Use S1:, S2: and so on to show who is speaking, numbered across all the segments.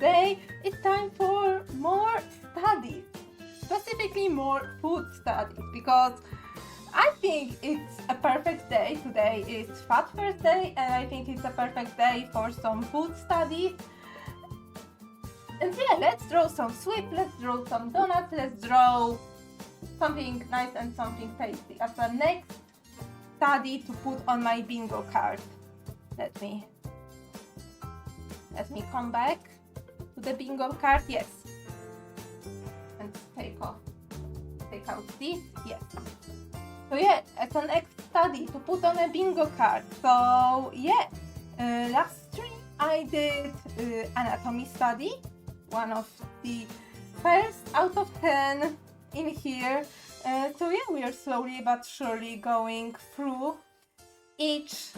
S1: today it's time for more studies, specifically more food studies, because I think it's a perfect day. Today is Fat Thursday, and I think it's a perfect day for some food studies. And yeah, let's draw some sweets, let's draw some donuts, let's draw something nice and something tasty as the next study to put on my bingo card. Let me come back to the bingo card. Yes. And take out this. Yes. So yeah, as the next study to put on a bingo card. So yeah, last stream I did anatomy study, one of the first out of 10 in here. So yeah, we are slowly but surely going through each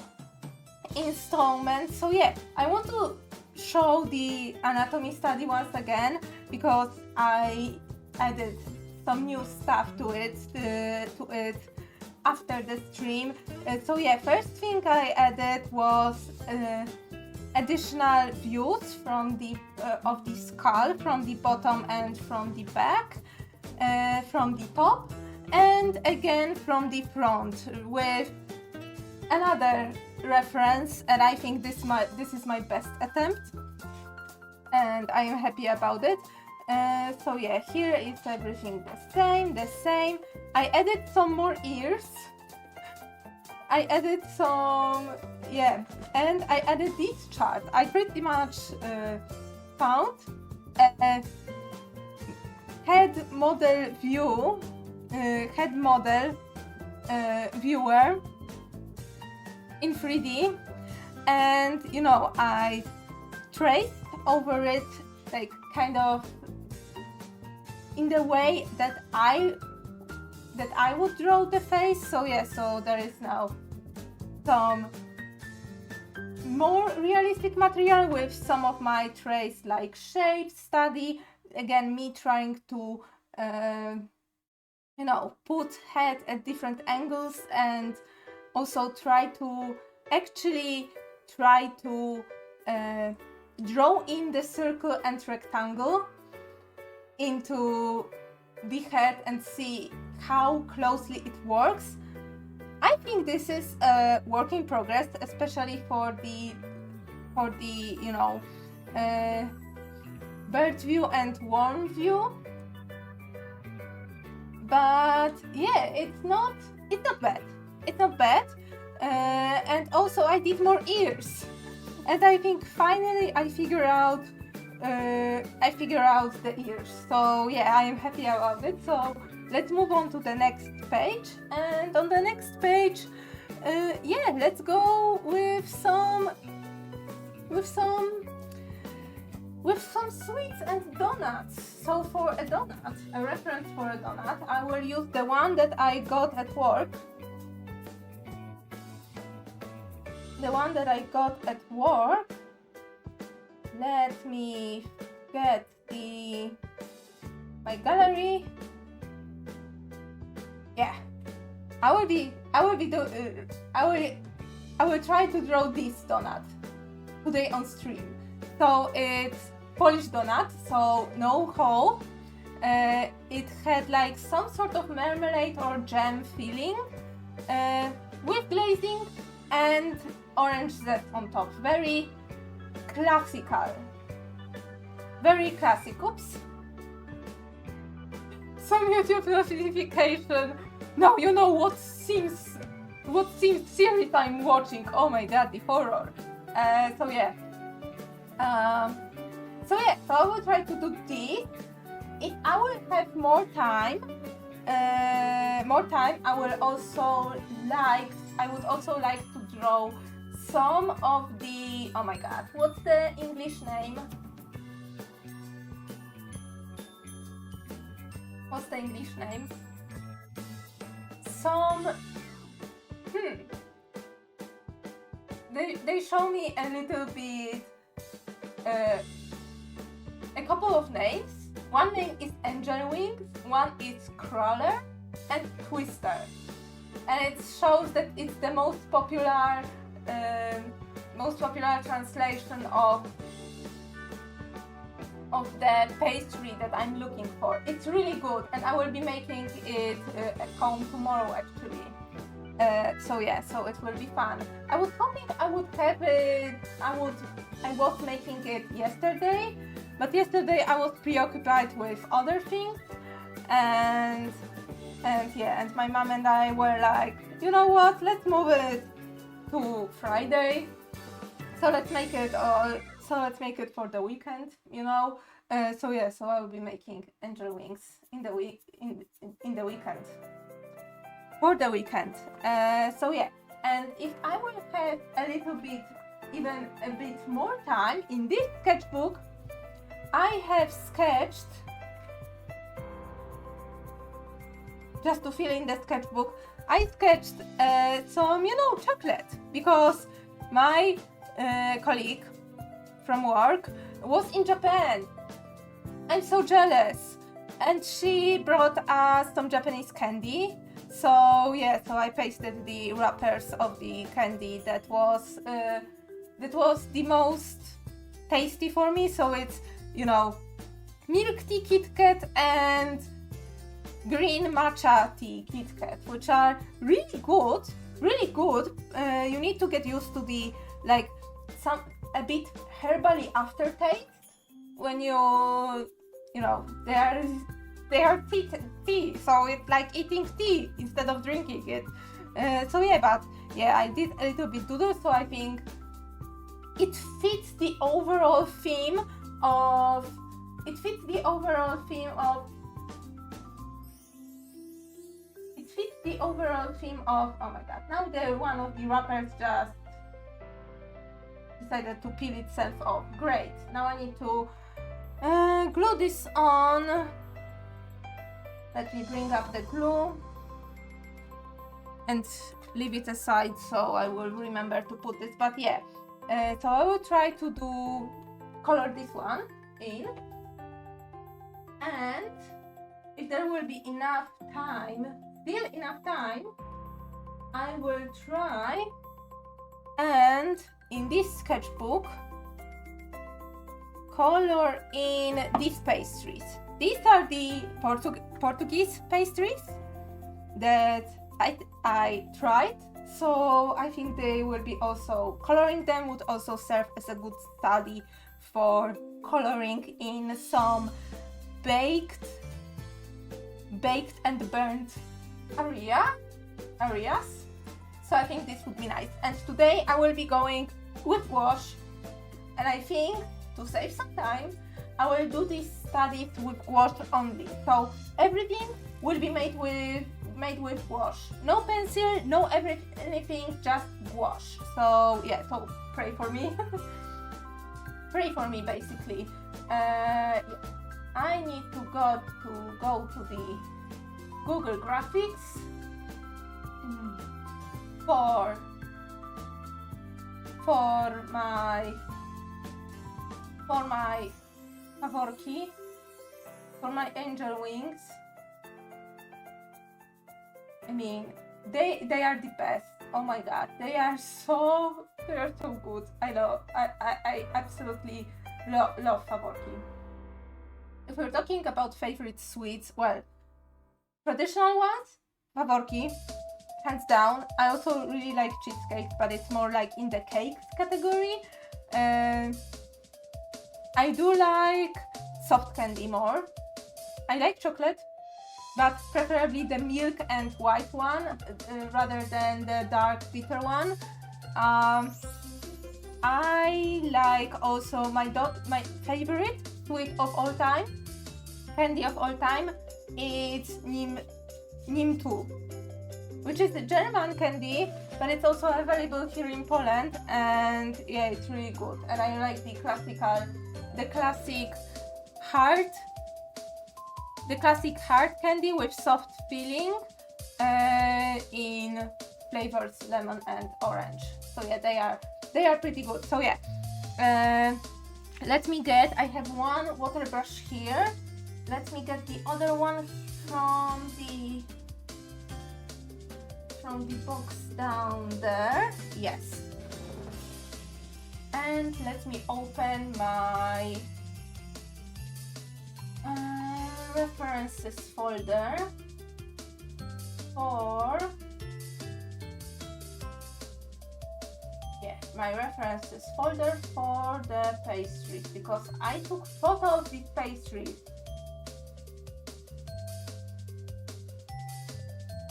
S1: installment. So yeah, I want to show the anatomy study once again because I added some new stuff to it after the stream. So yeah, first thing I added was additional views from the of the skull from the bottom and from the back, from the top, and again from the front with another reference, and I think this is my best attempt and I am happy about it. So yeah, here is everything the same. I added some more ears. I added some, yeah, and I added this chart. I pretty much found a head model viewer in 3D, and you know, I traced over it like kind of in the way that I would draw the face. So yeah, so there is now some more realistic material with some of my traits like shape study. Again, me trying to you know, put head at different angles and also try to draw in the circle and rectangle into the head and see how closely it works. I think this is a work in progress, especially for the you know, bird view and worm view. But yeah, it's not bad. It's not bad. And also I did more ears, and I think finally I figure out the ears. So yeah, I am happy about it. So let's move on to the next page, and on the next page, yeah, let's go with some sweets and donuts. So for a donut, a reference for a donut, I will use the one that I got at work. The one that I got at work. Let me get my gallery. Yeah, I will try to draw this donut today on stream. So it's Polish donut, so no hole. It had like some sort of marmalade or jam filling with glazing and orange zest on top. Very classical. Very classic. Oops. Some YouTube notification. Now you know what seems series I'm watching. Oh my god, the horror. So yeah. So I will try to do this. If I will have more time, I would also like to draw some of the, oh my god, what's the English name? What's the English name? They show me a little bit, a couple of names. One name is Angel Wings, one is Crawler, and Twister. And it shows that it's the most popular translation of of the pastry that I'm looking for. It's really good, and I will be making it at home tomorrow actually. So yeah, so it will be fun. I was hoping I would have it. I was making it yesterday, but yesterday I was preoccupied with other things, and yeah, and my mom and I were like, you know what? Let's move it to Friday. So let's make it. So let's make it for the weekend. You know. So yeah, so I will be making angel wings in the weekend. For the weekend. So yeah, and if I will have a little bit, even a bit more time in this sketchbook, I have sketched, just to fill in the sketchbook, I sketched some, chocolate, because my colleague from work was in Japan. I'm so jealous, and she brought us some Japanese candy. So yeah, so I pasted the wrappers of the candy that was the most tasty for me. So it's, milk tea Kit Kat and green matcha tea Kit Kat, which are really good, really good. You need to get used to the a bit herbally aftertaste when they are tea, so it's like eating tea instead of drinking it. So yeah, but yeah, I did a little bit doodle, so I think it fits the overall theme of. Oh my god! Now one of the wrappers just decided to peel itself off. Great. Now I need to glue this on. Let me bring up the glue and leave it aside so I will remember to put this. But yeah, so I will try to color this one in, and if there will be enough time, I will try and in this sketchbook color in these pastries. These are the Portuguese pastries that I tried, so I think they will be also, coloring them would also serve as a good study for coloring in some baked and burnt areas. So I think this would be nice. And today I will be going with wash, and I think to save some time I will do this study with wash only. So everything will be made with wash. No pencil, no anything, just wash. So yeah, so pray for me. Pray for me basically. Yeah. I need to go to the Google Graphics for my favorki, for my angel wings. I mean, they are the best. Oh my god, they are so good. I absolutely love favorki. If we're talking about favorite sweets, well, traditional ones, favorki, hands down. I also really like cheesecake, but it's more like in the cakes category. I do like soft candy more. I like chocolate, but preferably the milk and white one rather than the dark bitter one. I like also my favorite sweet of all time, candy of all time. It's Nim 2, which is a German candy, but it's also available here in Poland, and yeah, it's really good. And I like the classic hard candy with soft filling in flavors lemon and orange. So yeah, they are pretty good. So yeah, I have one water brush here. Let me get the other one from the box down there. Yes. And let me open my references folder for my references folder for the pastries, because I took photo of these pastries.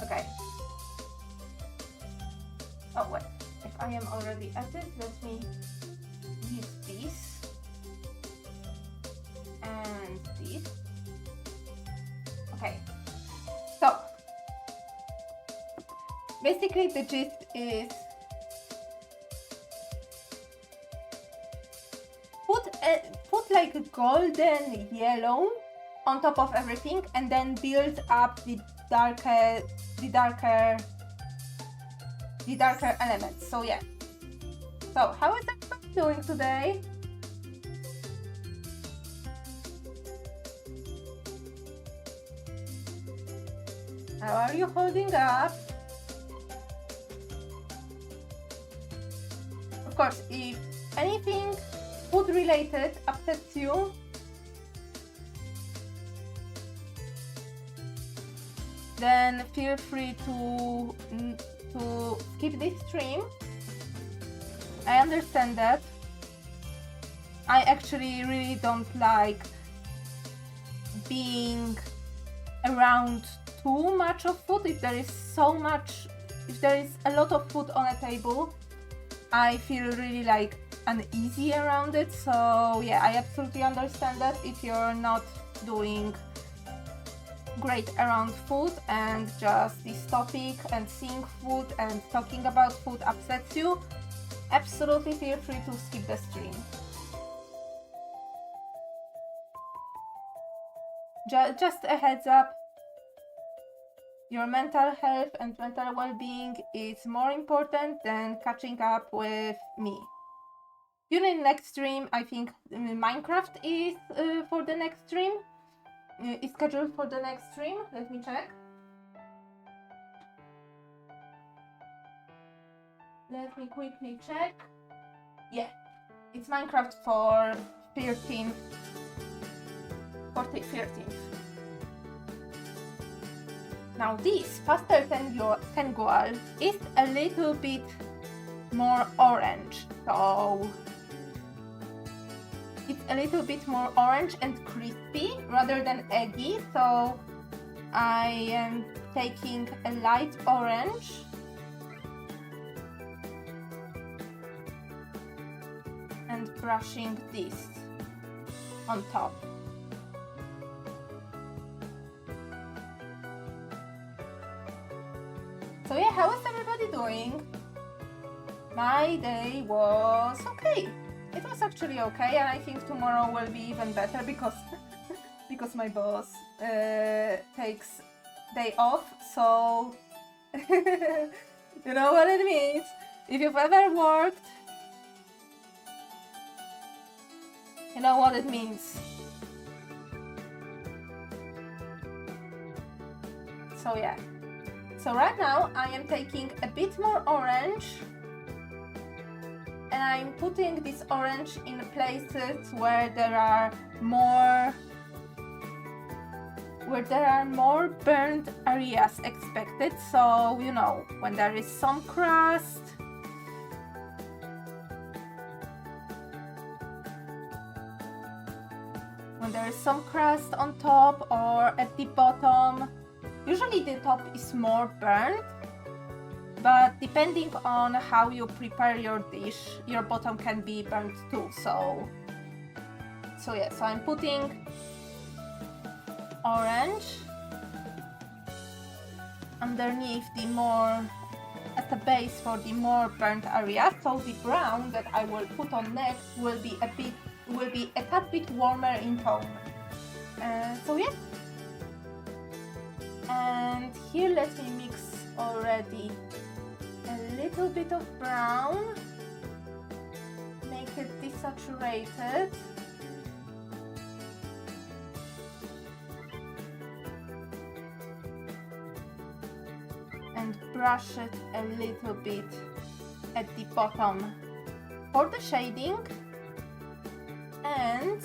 S1: Okay. Oh wait, if I am already at it, let me use this and this. Okay. So basically the gist is put like a golden yellow on top of everything and then build up the darker elements. So yeah. So how is everybody doing today? How are you holding up? Of course, if anything food related upsets you, then feel free to skip this stream. I understand that. I actually really don't like being around too much of food. If there is a lot of food on a table, I feel really like uneasy around it. So yeah, I absolutely understand that if you're not doing great around food and just this topic and seeing food and talking about food upsets you, absolutely feel free to skip the stream. Just a heads up, your mental health and mental well-being is more important than catching up with me. During the next stream, I think Minecraft is for the next stream. Is scheduled for the next stream. Let me check. Let me quickly check. Yeah, it's Minecraft for 13th. Now this Faster Tengual is a little bit more orange, so it's a little bit more orange and crispy rather than eggy, so I am taking a light orange and brushing this on top. So yeah, how is everybody doing? My day was okay. It was actually okay, and I think tomorrow will be even better because because my boss takes day off. So you know what it means. If you've ever worked, you know what it means. So yeah. So right now I am taking a bit more orange and I'm putting this orange in places where there are more burned areas expected. So you know, when there is some crust, on top or at the bottom. Usually the top is more burnt, but depending on how you prepare your dish, your bottom can be burnt too. So yeah, so I'm putting orange underneath as a base for the more burnt area. So the brown that I will put on next will be a tad bit warmer in tone. So yeah. And here let me mix already a little bit of brown, make it desaturated. And brush it a little bit at the bottom for the shading. And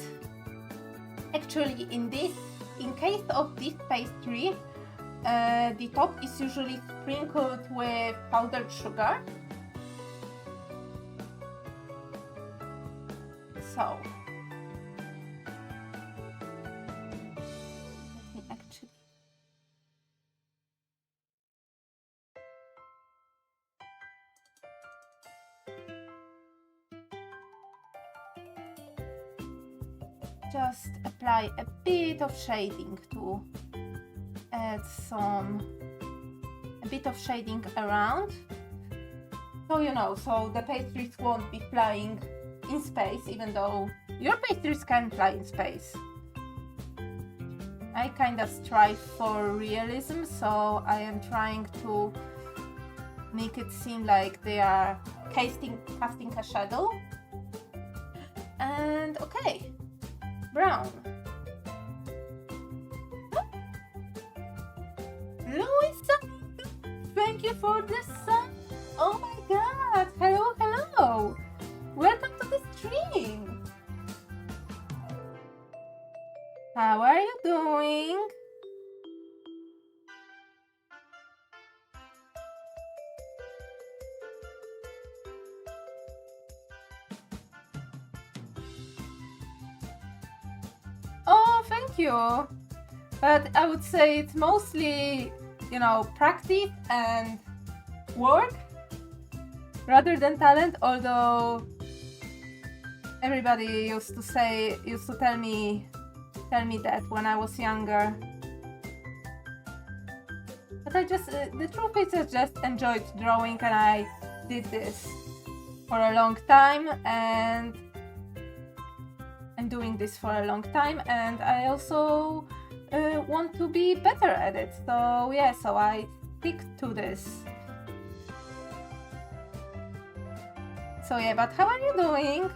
S1: actually in this in case of this pastry, the top is usually sprinkled with powdered sugar. So, let me actually. Just apply a bit of shading to add a bit of shading around. So you know, so the pastries won't be flying in space, even though your pastries can fly in space. I kind of strive for realism, so I am trying to make it seem like they are casting a shadow. And okay, brown. Louisa, thank you for the sun. Oh my god, hello, hello. Welcome to the stream. How are you doing? Oh, thank you. But I would say it's mostly, you know, practice and work rather than talent, although everybody used to tell me that when I was younger. But I just, the truth is I just enjoyed drawing, and I did this for a long time, and I'm doing this for a long time, and I also want to be better at it. So yeah, so I stick to this. So yeah, but how are you doing?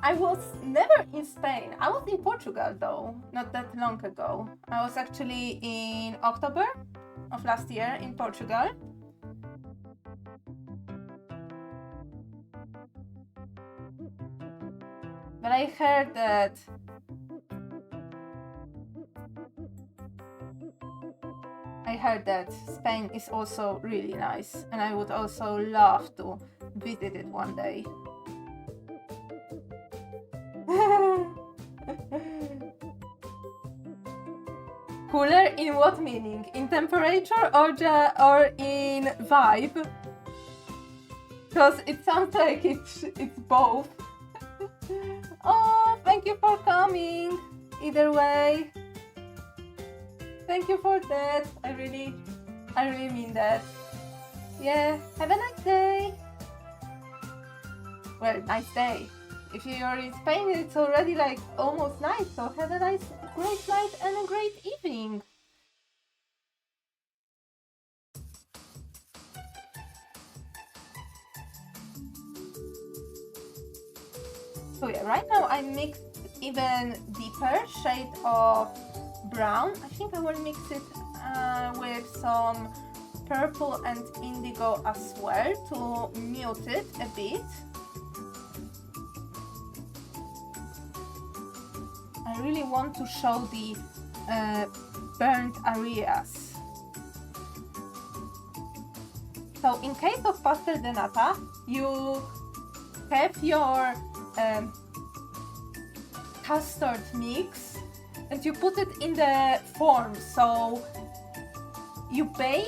S1: I was never in Spain. I was in Portugal though, not that long ago. I was actually in October of last year in Portugal. But I heard that Spain is also really nice, and I would also love to visit it one day. Cooler in what meaning? In temperature or in vibe? Because it sounds like it's both. Oh, thank you for coming. Either way, thank you for that. I really mean that. Yeah, have a nice day. Well, nice day. If you're in Spain, it's already like almost night, so have a nice, great night and a great evening. So yeah, right now I mixed even deeper shade of brown. I think I will mix it with some purple and indigo as well to mute it a bit. I really want to show the burnt areas. So in case of pastel de nata, you have your custard mix and you put it in the form. So you bake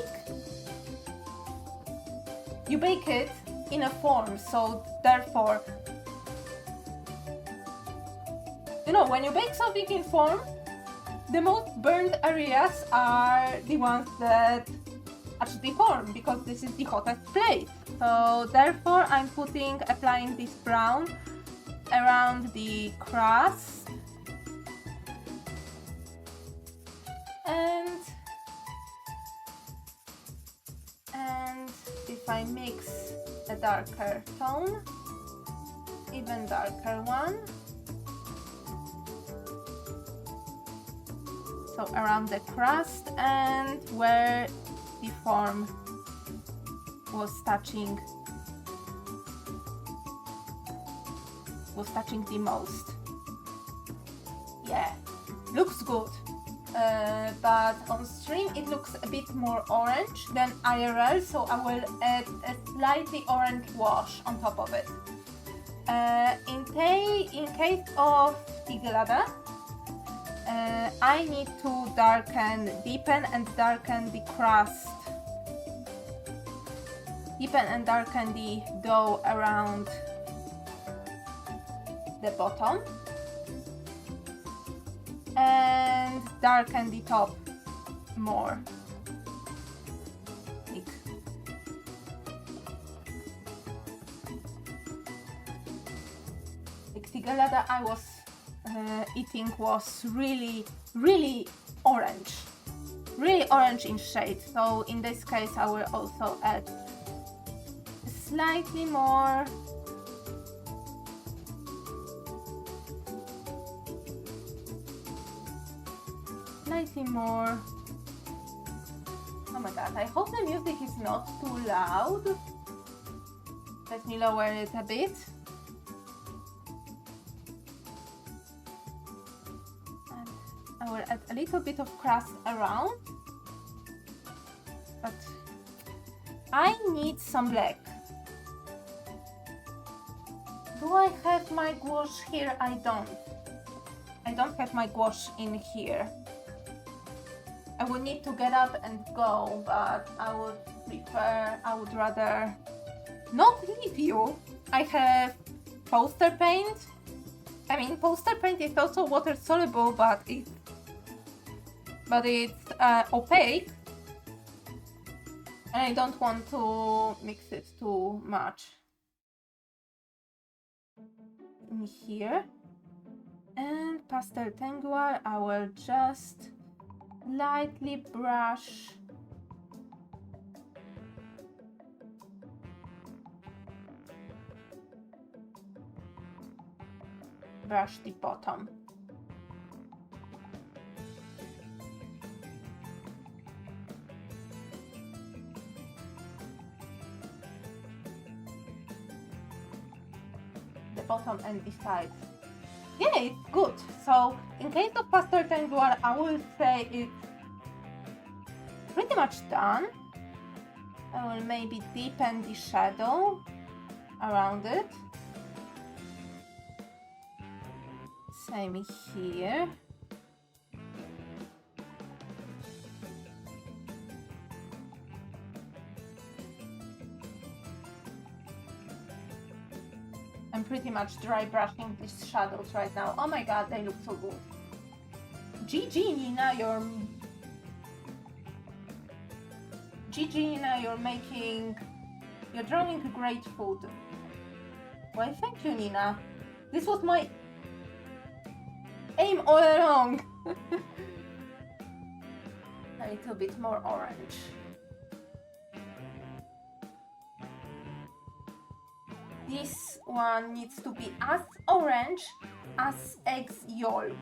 S1: it in a form. So therefore, you know, when you bake something in form, the most burned areas are the ones that actually form, because this is the hottest place. So therefore I'm applying this brown around the crust. And if I mix a darker tone, even darker one, so around the crust and where the form was touching was touching the most. Yeah, looks good. But on stream it looks a bit more orange than IRL, so I will add a slightly orange wash on top of it. In case of Tiglada, I need to deepen and darken the crust. Deepen and darken the dough around the bottom. And darken the top more. Like Tiglada I was eating was really orange. Really orange in shade. So in this case I will also add slightly more. Slightly more. Oh my god, I hope the music is not too loud. Let me lower it a bit. And I will add a little bit of crust around. But I need some black. Do I have my gouache here? I don't. I don't have my gouache in here. I would need to get up and go, but I would rather not leave you. I have poster paint. I mean, poster paint is also water soluble, but it's opaque. And I don't want to mix it too much. In here. And pastel tanguar, I will just lightly brush the bottom. The bottom and the sides. Yeah, it's good. So in case of pastel tanguar, I will say it's pretty much done. I will maybe deepen the shadow around it. Same here. I'm pretty much dry brushing these shadows right now. Oh my god, they look so good. GG Nina, you're drawing great food. Well, thank you Nina. This was my aim all along. A little bit more orange. This one needs to be as orange as egg's yolk.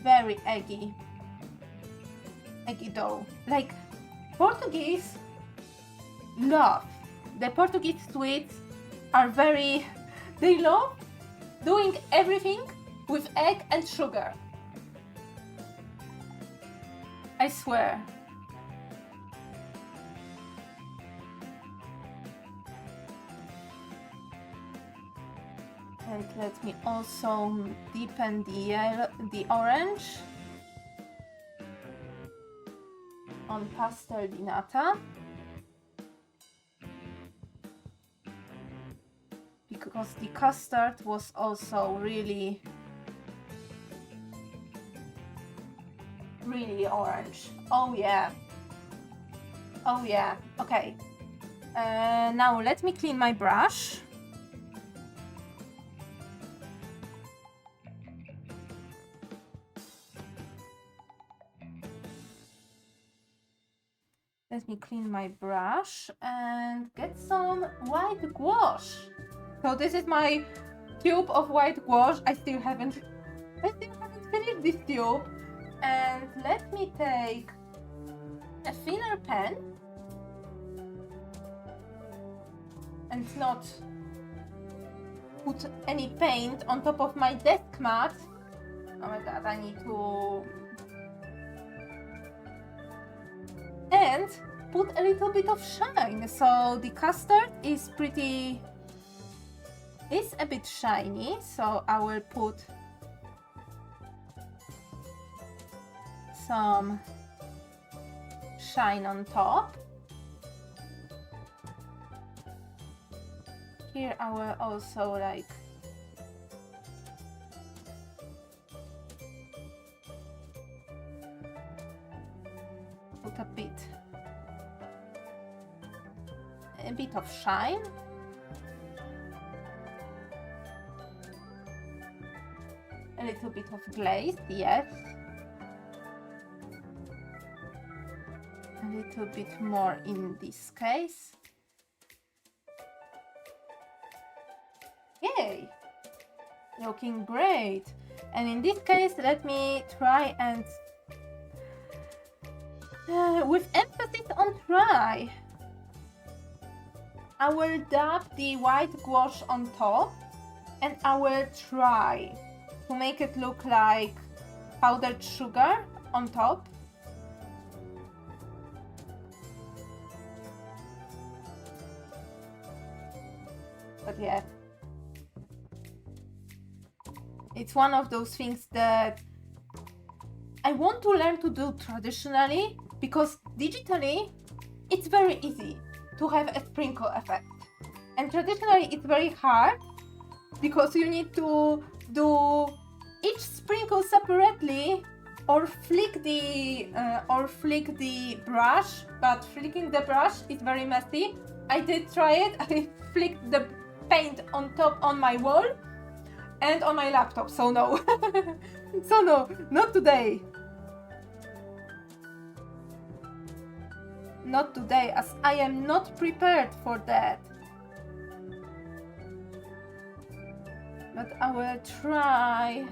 S1: Very eggy dough. Like Portuguese love. The Portuguese sweets are they love doing everything with egg and sugar. I swear. And let me also deepen the orange on pastel di nata, because the custard was also really orange. Oh yeah. Oh yeah. Okay. Now let me clean my brush. Let me clean my brush and get some white gouache. So this is my tube of white gouache. I still haven't finished this tube. And let me take a thinner pen and not put any paint on top of my desk mat. Oh my god, I need to... And put a little bit of shine. So the custard is a bit shiny, so I will put some shine on top. Here I will also like put a bit of shine. A little bit of glaze, yes. A little bit more in this case. Yay! Looking great. And in this case, let me try and with emphasis on try, I will dab the white gouache on top and I will try to make it look like powdered sugar on top. But yeah, it's one of those things that I want to learn to do traditionally, because digitally it's very easy to have a sprinkle effect, and traditionally it's very hard because you need to do each sprinkle separately or flick the brush, but flicking the brush is very messy. I did try it. I flicked the paint on top on my wall and on my laptop, so no. So no, not today. Not today, as I am not prepared for that. But I will try.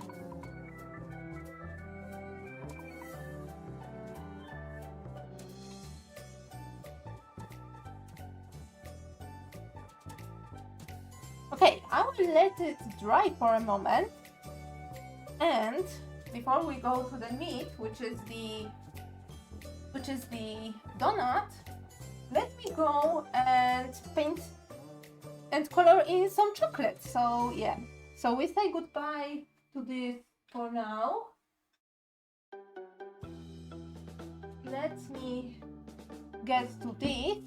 S1: Okay, I will let it dry for a moment. And before we go to the meat, which is the donut, let me go and paint and color in some chocolate. So yeah, so we say goodbye to this for now. Let me get to this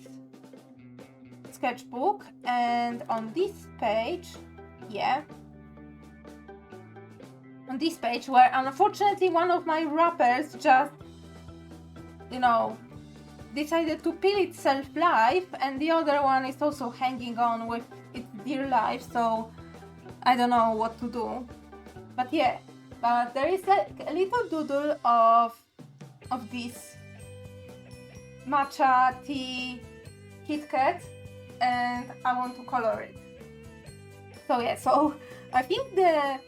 S1: sketchbook, and on this page, yeah, on this page where unfortunately one of my wrappers just, you know, decided to peel itself live, and the other one is also hanging on with its dear life, so I don't know what to do. But yeah, but there is a little doodle of this matcha tea Kit Kat, and I want to color it. So yeah, so I think the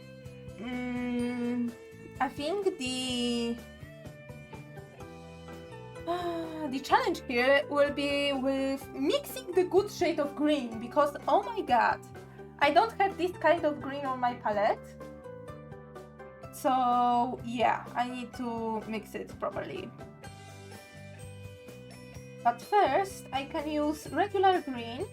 S1: challenge here will be with mixing the good shade of green, because oh my god, I don't have this kind of green on my palette. So yeah, I need to mix it properly. But first I can use regular green.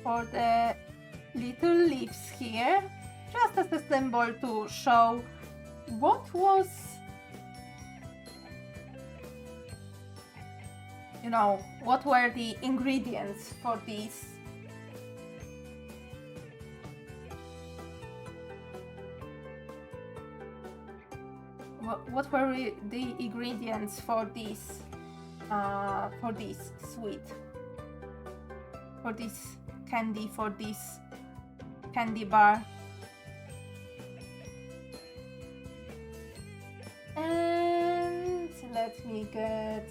S1: For the little leaves here, just as a symbol to show what was, you know, what were the ingredients for this. What were the ingredients for this sweet, for this candy, for this candy bar. let me get...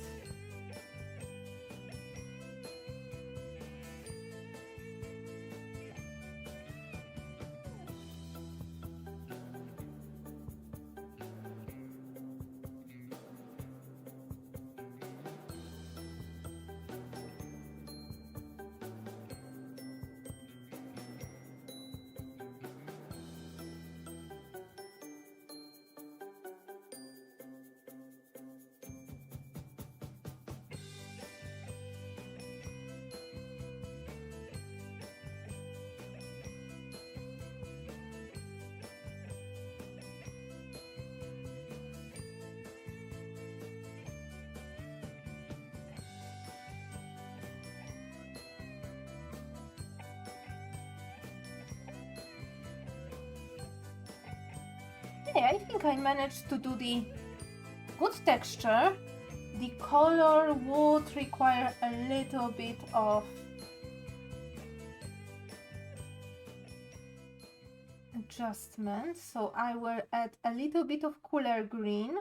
S1: Okay, I think I managed to do the good texture. The color would require a little bit of adjustment, so I will add a little bit of cooler green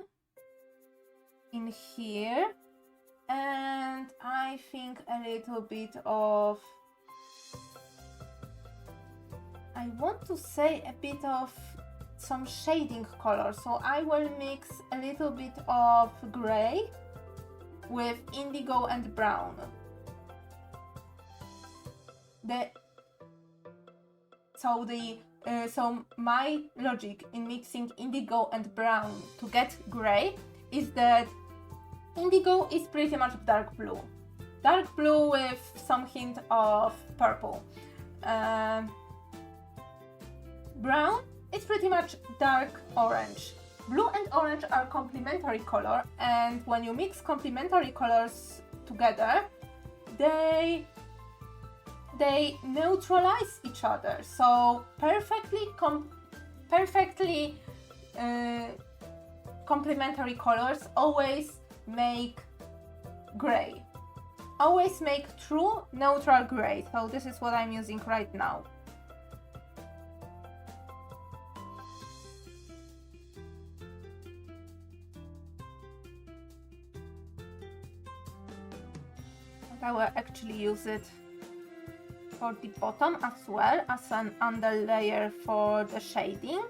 S1: in here, and I think a little bit of, I want to say a bit of some shading color, so I will mix a little bit of gray with indigo and brown. So my logic in mixing indigo and brown to get gray is that indigo is pretty much dark blue with some hint of purple. Brown is pretty much dark orange. Blue and orange are complementary color, and when you mix complementary colors together, they neutralize each other. So perfectly complementary colors always make gray. Always make true neutral gray. So this is what I'm using right now. I will actually use it for the bottom as well as an underlayer for the shading.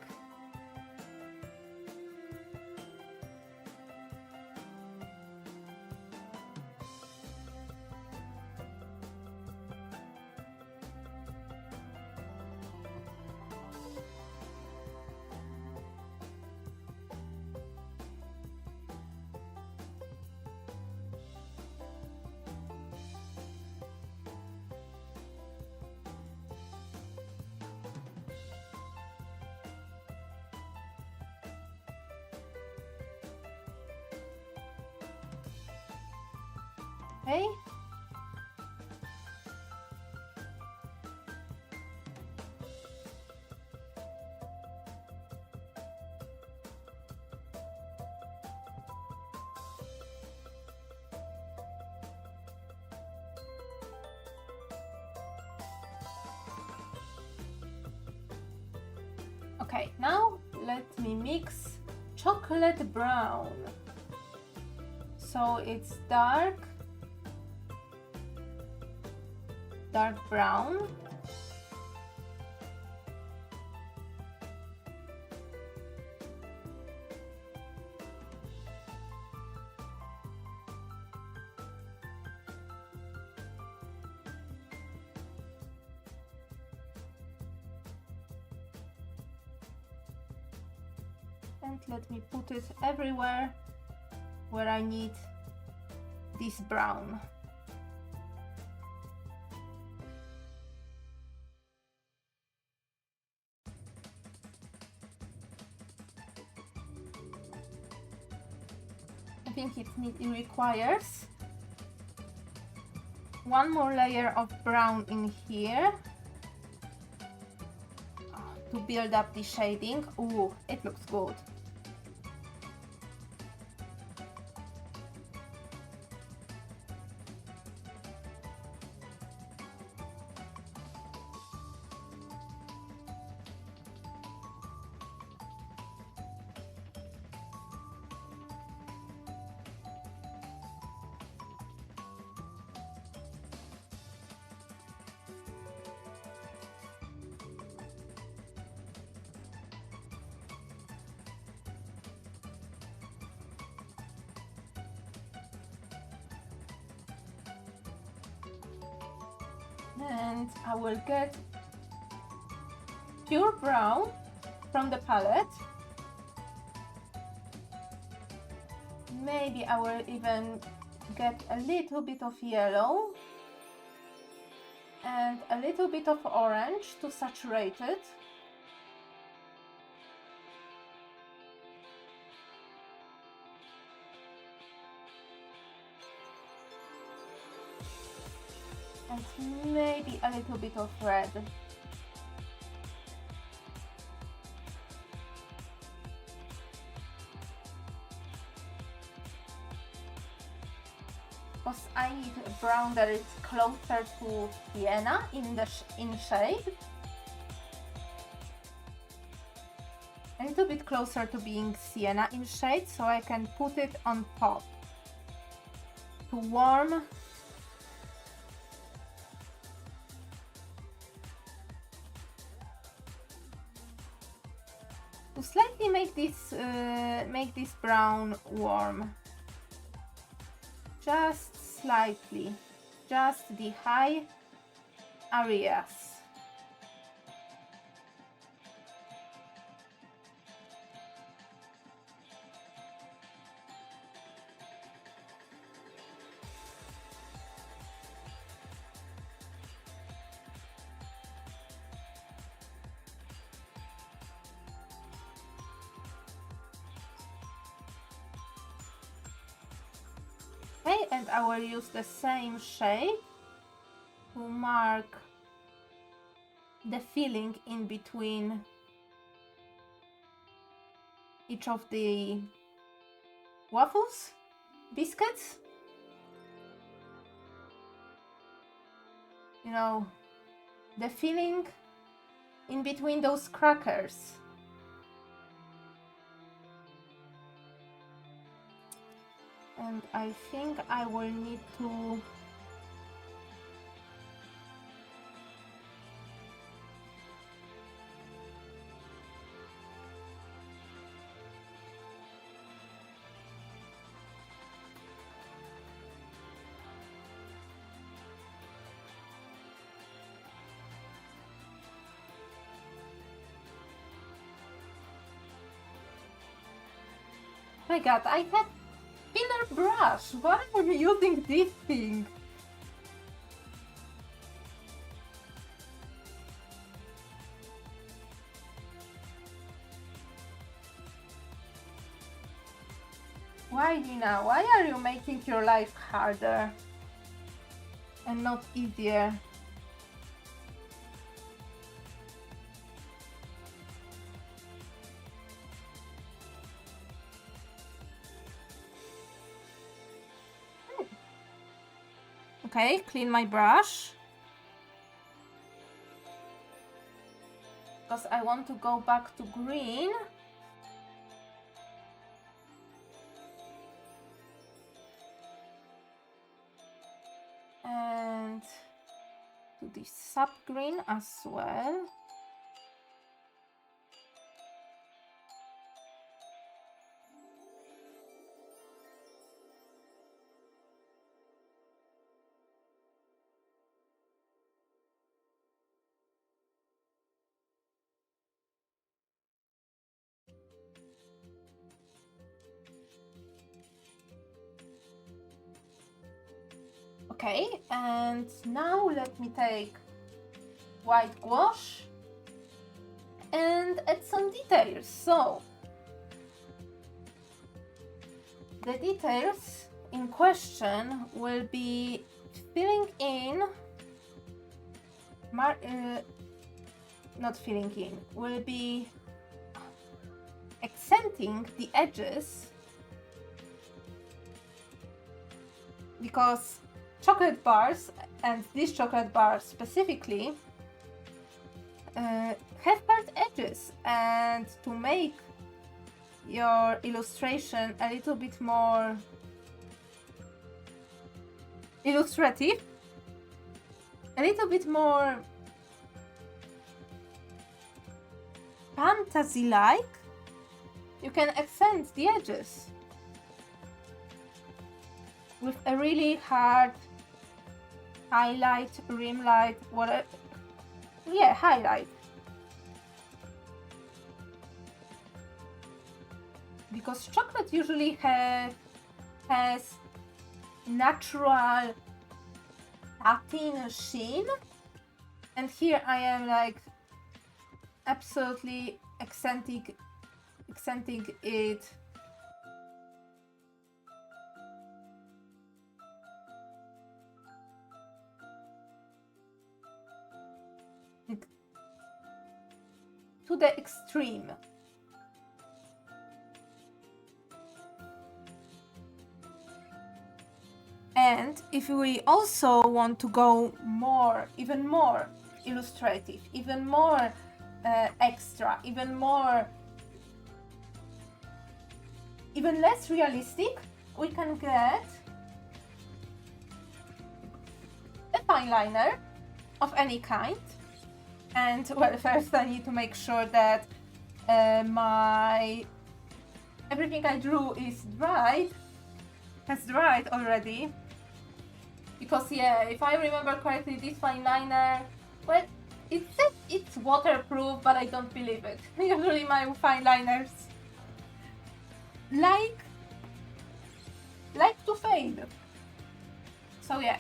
S1: Okay. Okay, now let me mix chocolate brown. So it's dark brown. And let me put it everywhere where I need this brown. I think it requires one more layer of brown in here to build up the shading. Ooh, it looks good. And I will get pure brown from the palette. Maybe I will even get a little bit of yellow and a little bit of orange to saturate it. And maybe a little bit of red. Because I need a brown that is closer to sienna in shade. A little bit closer to being sienna in shade, so I can put it on top to warm. To slightly make this brown warm. Just slightly, just the high areas. Okay, and I will use the same shade to mark the filling in between each of the waffles, biscuits. You know, the filling in between those crackers. And I think I will need to my god, I had thinner brush. Why am I using this thing? Why, Nina? Why are you making your life harder and not easier? Okay, clean my brush. Because I want to go back to green. And to the sub green as well. Okay, and now let me take white gouache and add some details. So, the details in question will be filling in, not filling in, will be accenting the edges, because chocolate bars, and this chocolate bar specifically, have hard edges, and to make your illustration a little bit more illustrative, a little bit more fantasy-like, you can accent the edges with a really hard highlight, rim light, whatever. Yeah, highlight. Because chocolate usually has natural satin sheen, and here I am like absolutely accenting it. To the extreme. And if we also want to go even more illustrative, even more extra, even less realistic, we can get a fine liner of any kind. And well, first I need to make sure that everything I drew is has dried already. Because yeah, if I remember correctly, this fine liner, well, it says it's waterproof, but I don't believe it. Usually my fine liners like to fade. So yeah,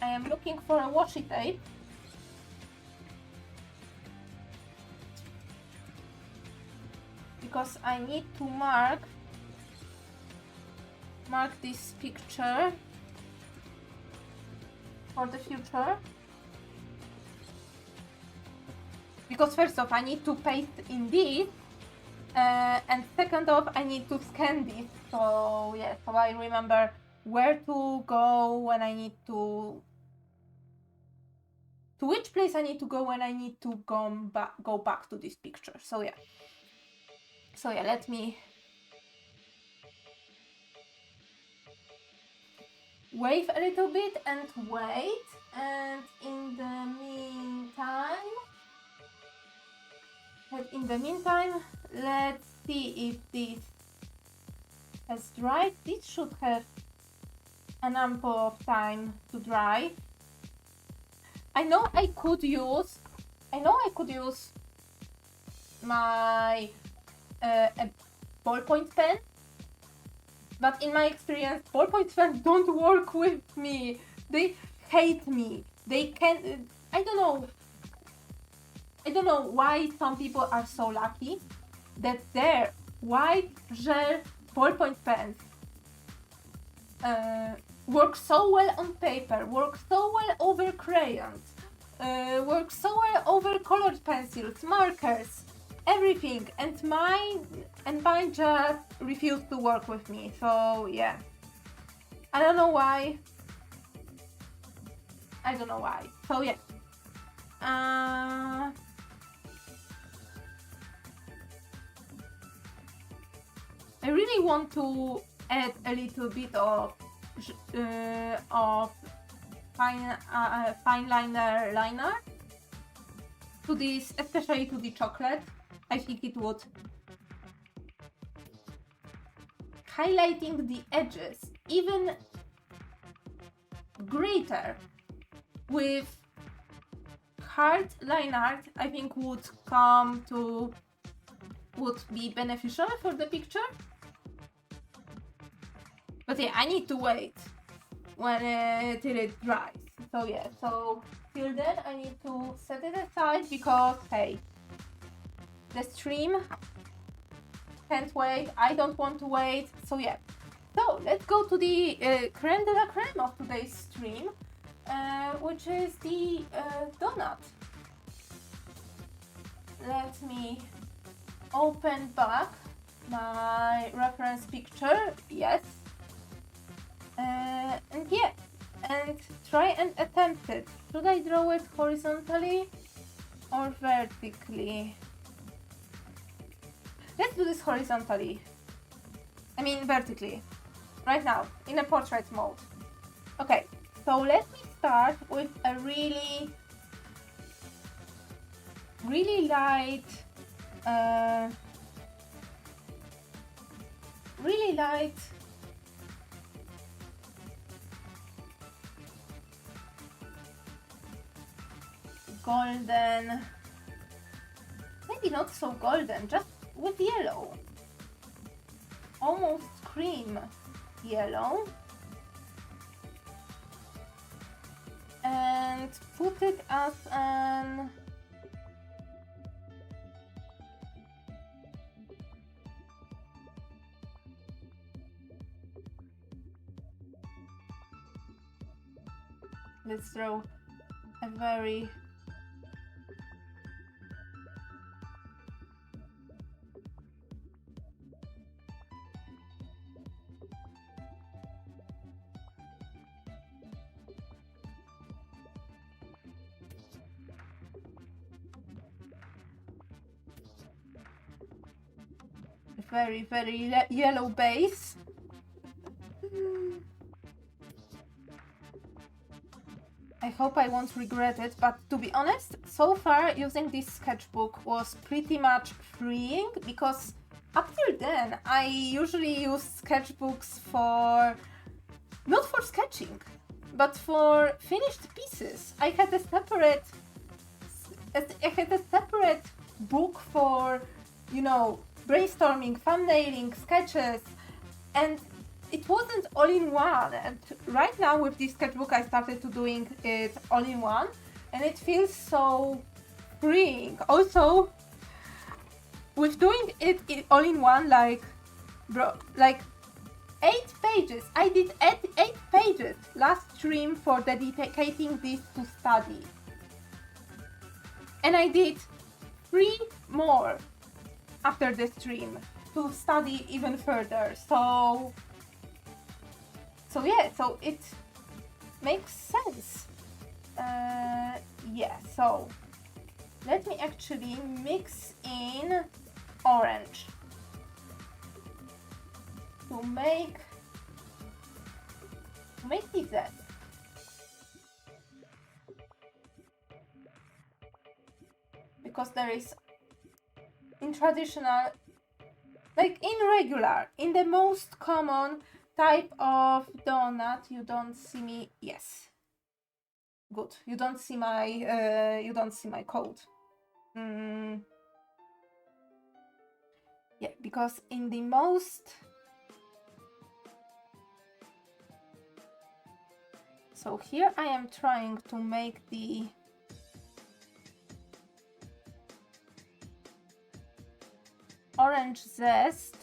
S1: I am looking for a washi tape. Because I need to mark this picture for the future. Because first off, I need to paste in this, and second off, I need to scan this. So yeah, so I remember where to go when I need to which place I need to go when I need to go back to this picture. So yeah, let me wave a little bit and wait, and in the meantime, let's see if this has dried. This should have an ample of time to dry. I know I could use my a ballpoint pen, but in my experience, ballpoint pens don't work with me. They hate me. They can. I don't know why some people are so lucky that their white gel ballpoint pens work so well on paper, work so well over crayons, work so well over colored pencils, markers, everything, and mine just refused to work with me. So yeah, I don't know why. So yeah, I really want to add a little bit of fine liner to this, especially to the chocolate. I think it would highlighting the edges even greater with hard line art. I think would be beneficial for the picture. But yeah, I need to wait till it dries. So yeah, so till then I need to set it aside because hey, the stream can't wait. I don't want to wait. So yeah, so let's go to the creme de la creme of today's stream, which is the donut. Let me open back my reference picture. Yes. And yeah, and try and attempt it. Should I draw it horizontally or vertically? Let's do this horizontally. I mean vertically. Right now, in a portrait mode. Okay, so let me start with a really light golden, maybe not so golden, just with yellow, almost cream yellow, and put it as an let's draw a very yellow base. I hope I won't regret it, but to be honest, so far using this sketchbook was pretty much freeing, because up till then I usually use sketchbooks for, not for sketching, but for finished pieces. I had a separate book for, you know, brainstorming, thumbnailing, sketches, and it wasn't all in one. And right now with this sketchbook I started to doing it all in one, and it feels so freeing. Also, with doing it all in one, like 8 pages. I did 8 pages last stream for dedicating this to study, and I did 3 more after the stream to study even further. So yeah, so it makes sense. Yeah, so let me actually mix in orange to make this. Because there is, in traditional, like in regular, in the most common type of donut, you don't see me. Yes, good. You don't see my code. Yeah, because in the most, so here I am trying to make the orange zest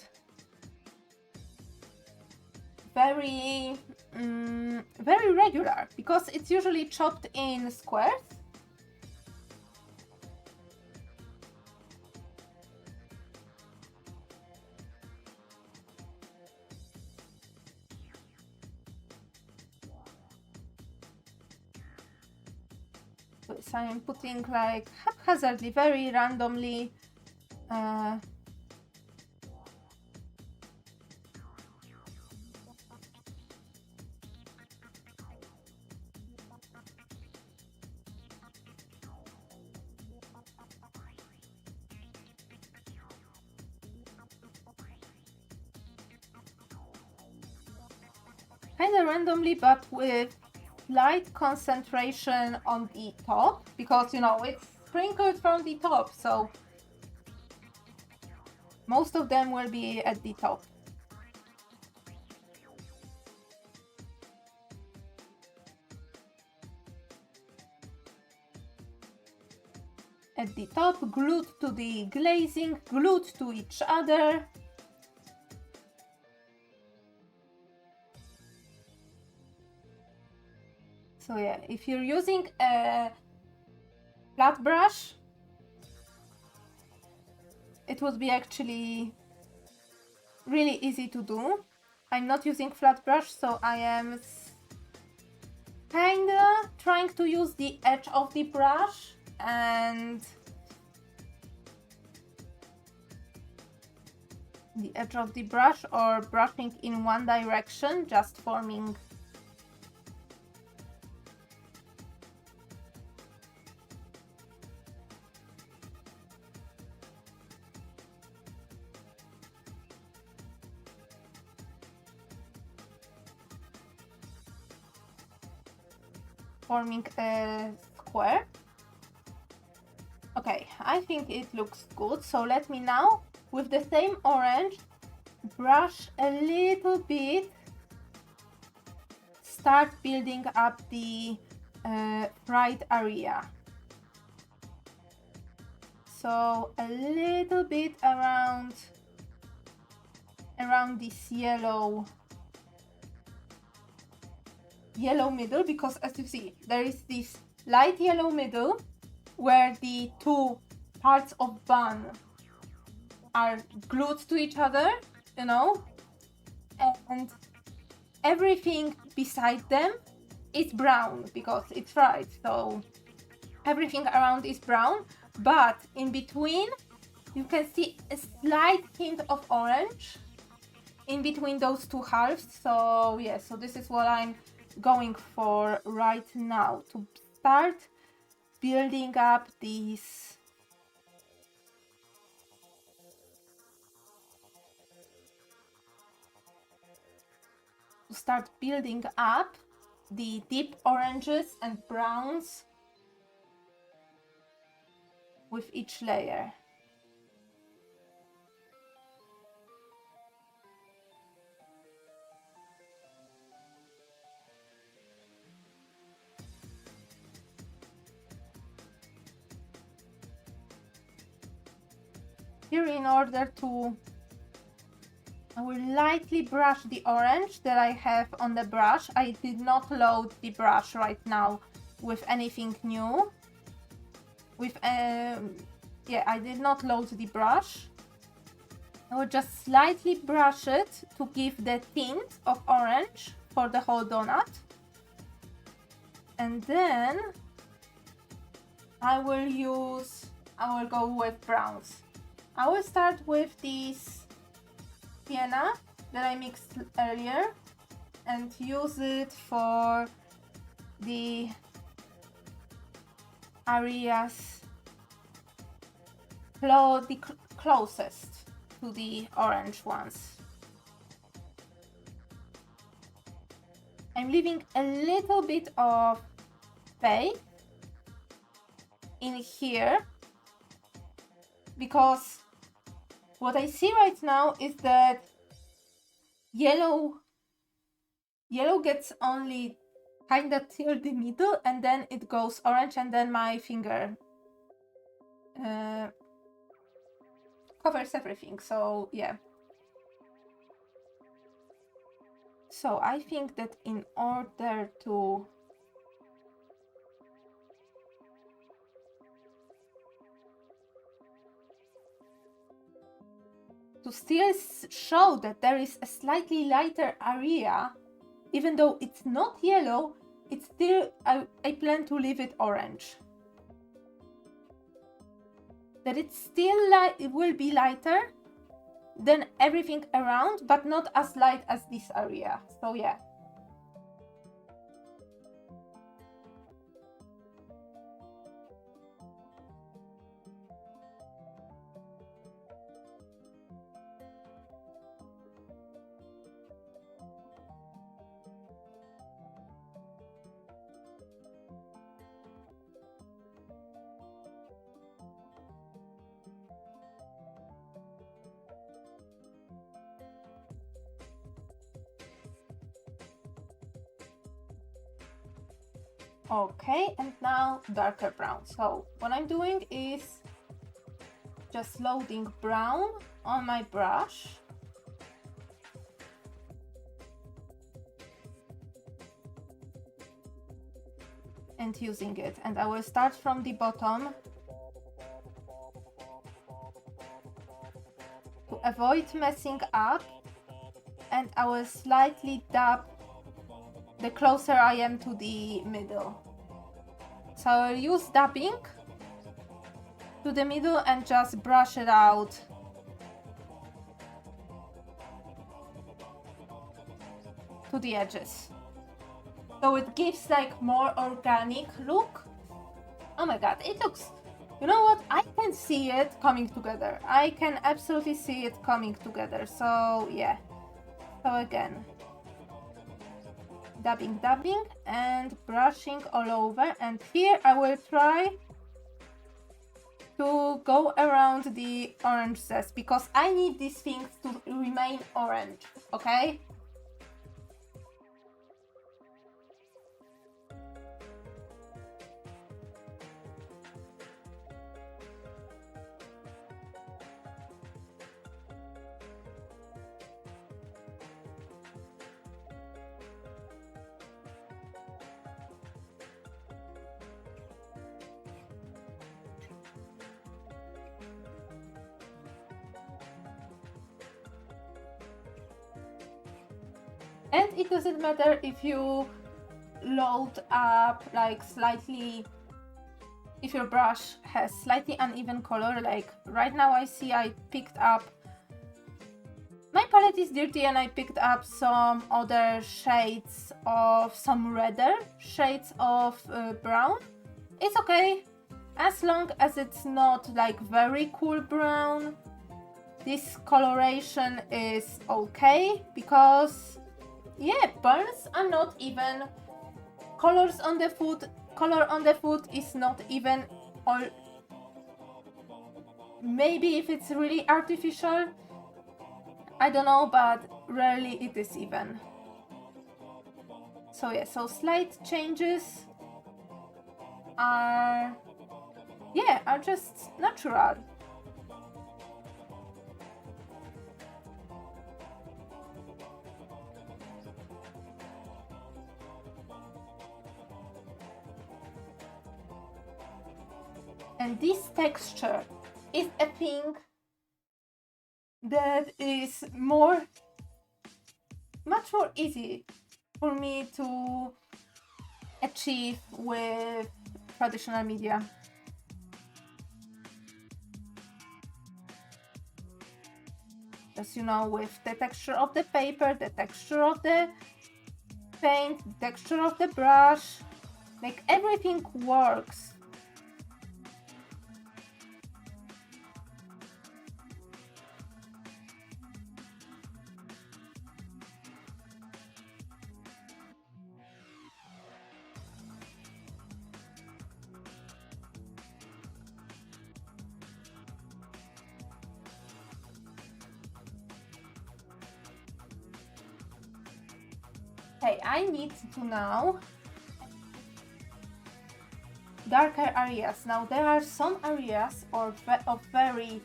S1: very regular, because it's usually chopped in squares. So I am putting like haphazardly, very randomly kind of randomly, but with light concentration on the top, because you know it's sprinkled from the top, so most of them will be at the top. At the top, glued to the glazing, glued to each other. So yeah, if you're using a flat brush, it would be actually really easy to do. I'm not using flat brush, so I am kinda trying to use the edge of the brush and or brushing in one direction, just forming a square. Okay, I think it looks good. So let me now, with the same orange, brush a little bit, start building up the bright area. So a little bit around this yellow middle, because as you see, there is this light yellow middle where the two parts of bun are glued to each other, you know, and everything beside them is brown because it's fried, so everything around is brown, but in between you can see a slight hint of orange in between those two halves. So yeah, so this is what I'm going for right now, to start building up these the deep oranges and browns with each layer. Here, in order to, I will lightly brush the orange that I have on the brush. I did not load the brush right now with anything new. Yeah, I did not load the brush. I will just slightly brush it to give the tint of orange for the whole donut. And then I will go with browns. I will start with this sienna that I mixed earlier and use it for the areas closest to the orange ones. I'm leaving a little bit of space in here because what I see right now is that yellow gets only kinda till the middle, and then it goes orange, and then my finger covers everything. So yeah. So I think that in order to still show that there is a slightly lighter area, even though it's not yellow, it's still, I plan to leave it orange. That it's still it will be lighter than everything around, but not as light as this area. So yeah. Okay, and now darker brown. So what I'm doing is just loading brown on my brush. And using it. And I will start from the bottom to avoid messing up. And I will slightly dab the closer I am to the middle. So I'll use dabbing to the middle and just brush it out to the edges. So it gives like more organic look. Oh my god, it looks, you know what? I can see it coming together. I can absolutely see it coming together. So yeah. So again, dabbing and brushing all over, and here I will try to go around the orange zest because I need these things to remain orange, okay? And it doesn't matter if you load up like slightly, if your brush has slightly uneven color, like right now I see I picked up, my palette is dirty and I picked up some other shades of, some redder shades of brown. It's okay, as long as it's not like very cool brown, this coloration is okay, because yeah, burns are not even, colors on the food, color on the food is not even, or maybe if it's really artificial, I don't know, but rarely it is even. So yeah, so slight changes are, yeah, are just natural. And this texture is a thing that is much more easy for me to achieve with traditional media. As you know, with the texture of the paper, the texture of the paint, the texture of the brush, like everything works. Okay, I need to now darker areas. Now there are some areas of very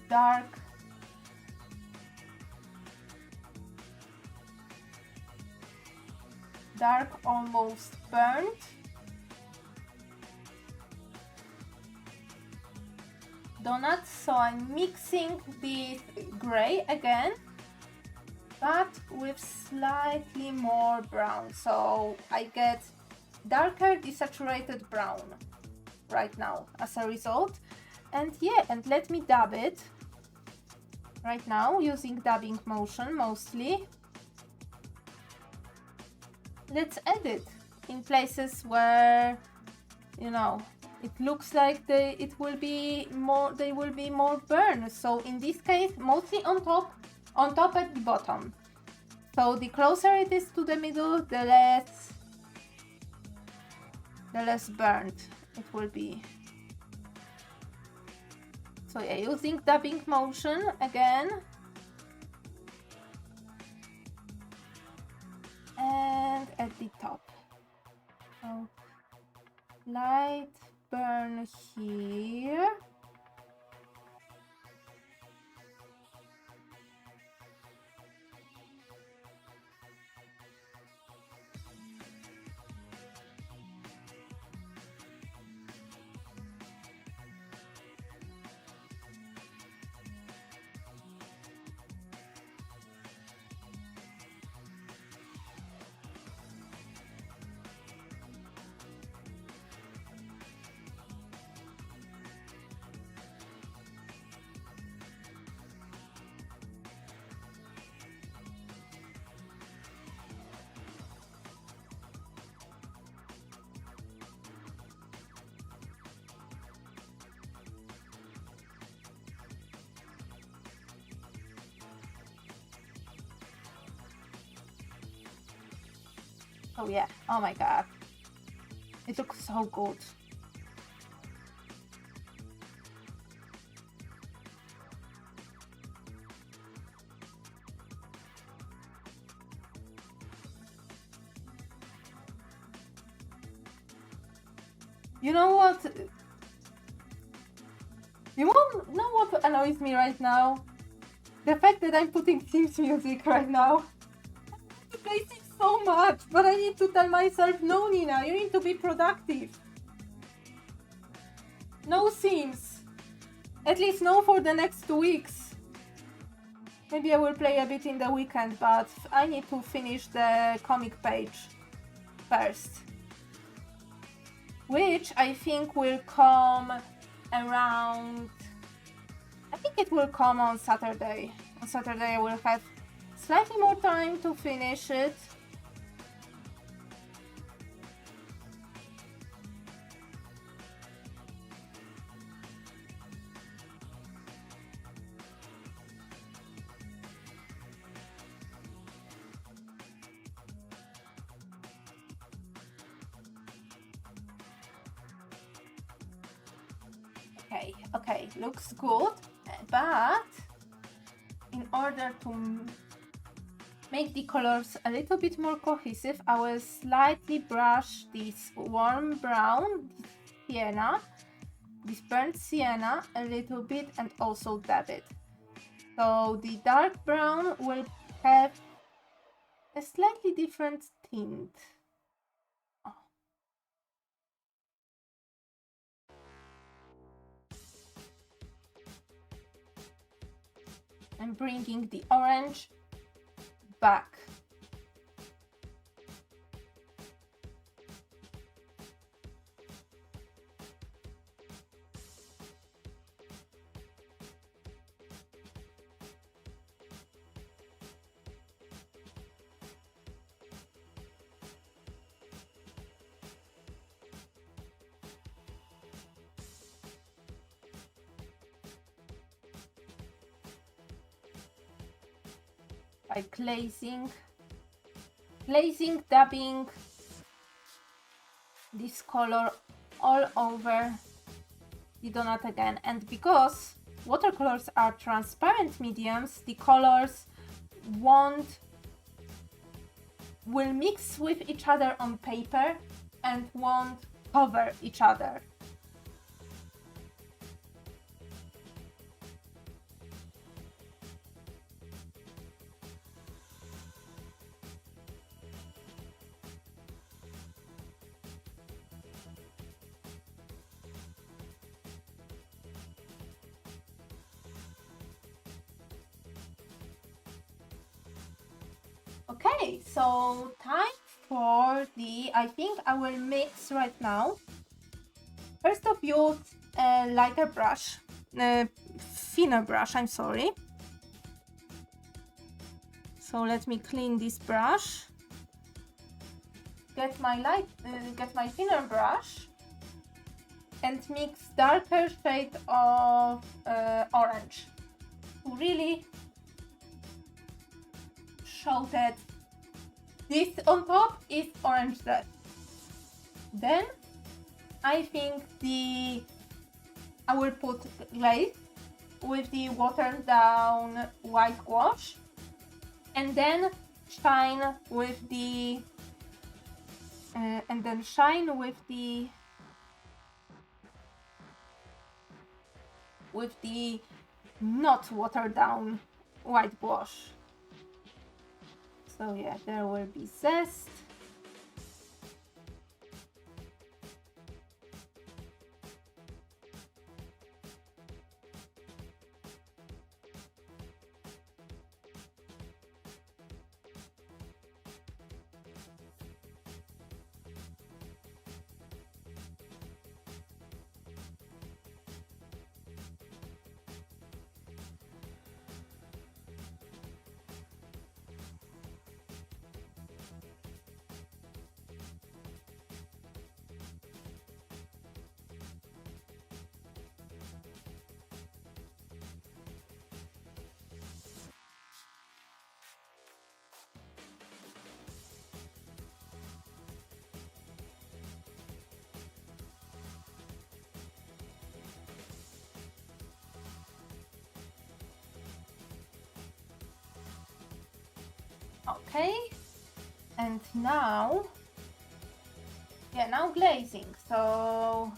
S1: dark almost burnt. Donuts, so I'm mixing this gray again, but with slightly more brown, so I get darker desaturated brown right now as a result. And yeah, and let me dab it right now using dabbing motion mostly. Let's add it in places where, you know, it looks like they will be more burn. So in this case, mostly on top at the bottom. So the closer it is to the middle, the less burnt it will be. So yeah, using dabbing motion again. And at the top. So light burn here. Oh yeah, oh my god. It looks so good. You know what? You know what annoys me right now? The fact that I'm putting Sims music right now. I want to play Sims so much, but I need to tell myself, no, Nina, you need to be productive. No Sims. At least no for the next 2 weeks. Maybe I will play a bit in the weekend, but I need to finish the comic page first. Which I think will come around... I think it will come on Saturday. On Saturday I will have slightly more time to finish it. Okay, looks good, but in order to make the colors a little bit more cohesive, I will slightly brush this warm brown, this burnt sienna a little bit, and also dab it. So the dark brown will have a slightly different tint. I'm bringing the orange back. By glazing, dabbing this color all over the donut again. And because watercolors are transparent mediums, the colors will mix with each other on paper and won't cover each other. Okay, so time for I think I will mix right now. First of use a lighter brush, thinner brush, I'm sorry. So let me clean this brush. Get my thinner brush and mix darker shade of orange to really show that this on top is orange red. Then I think I will put glaze with the watered down white gouache, and then shine with the not watered down white gouache. So yeah, there will be zest. Okay, and now glazing. So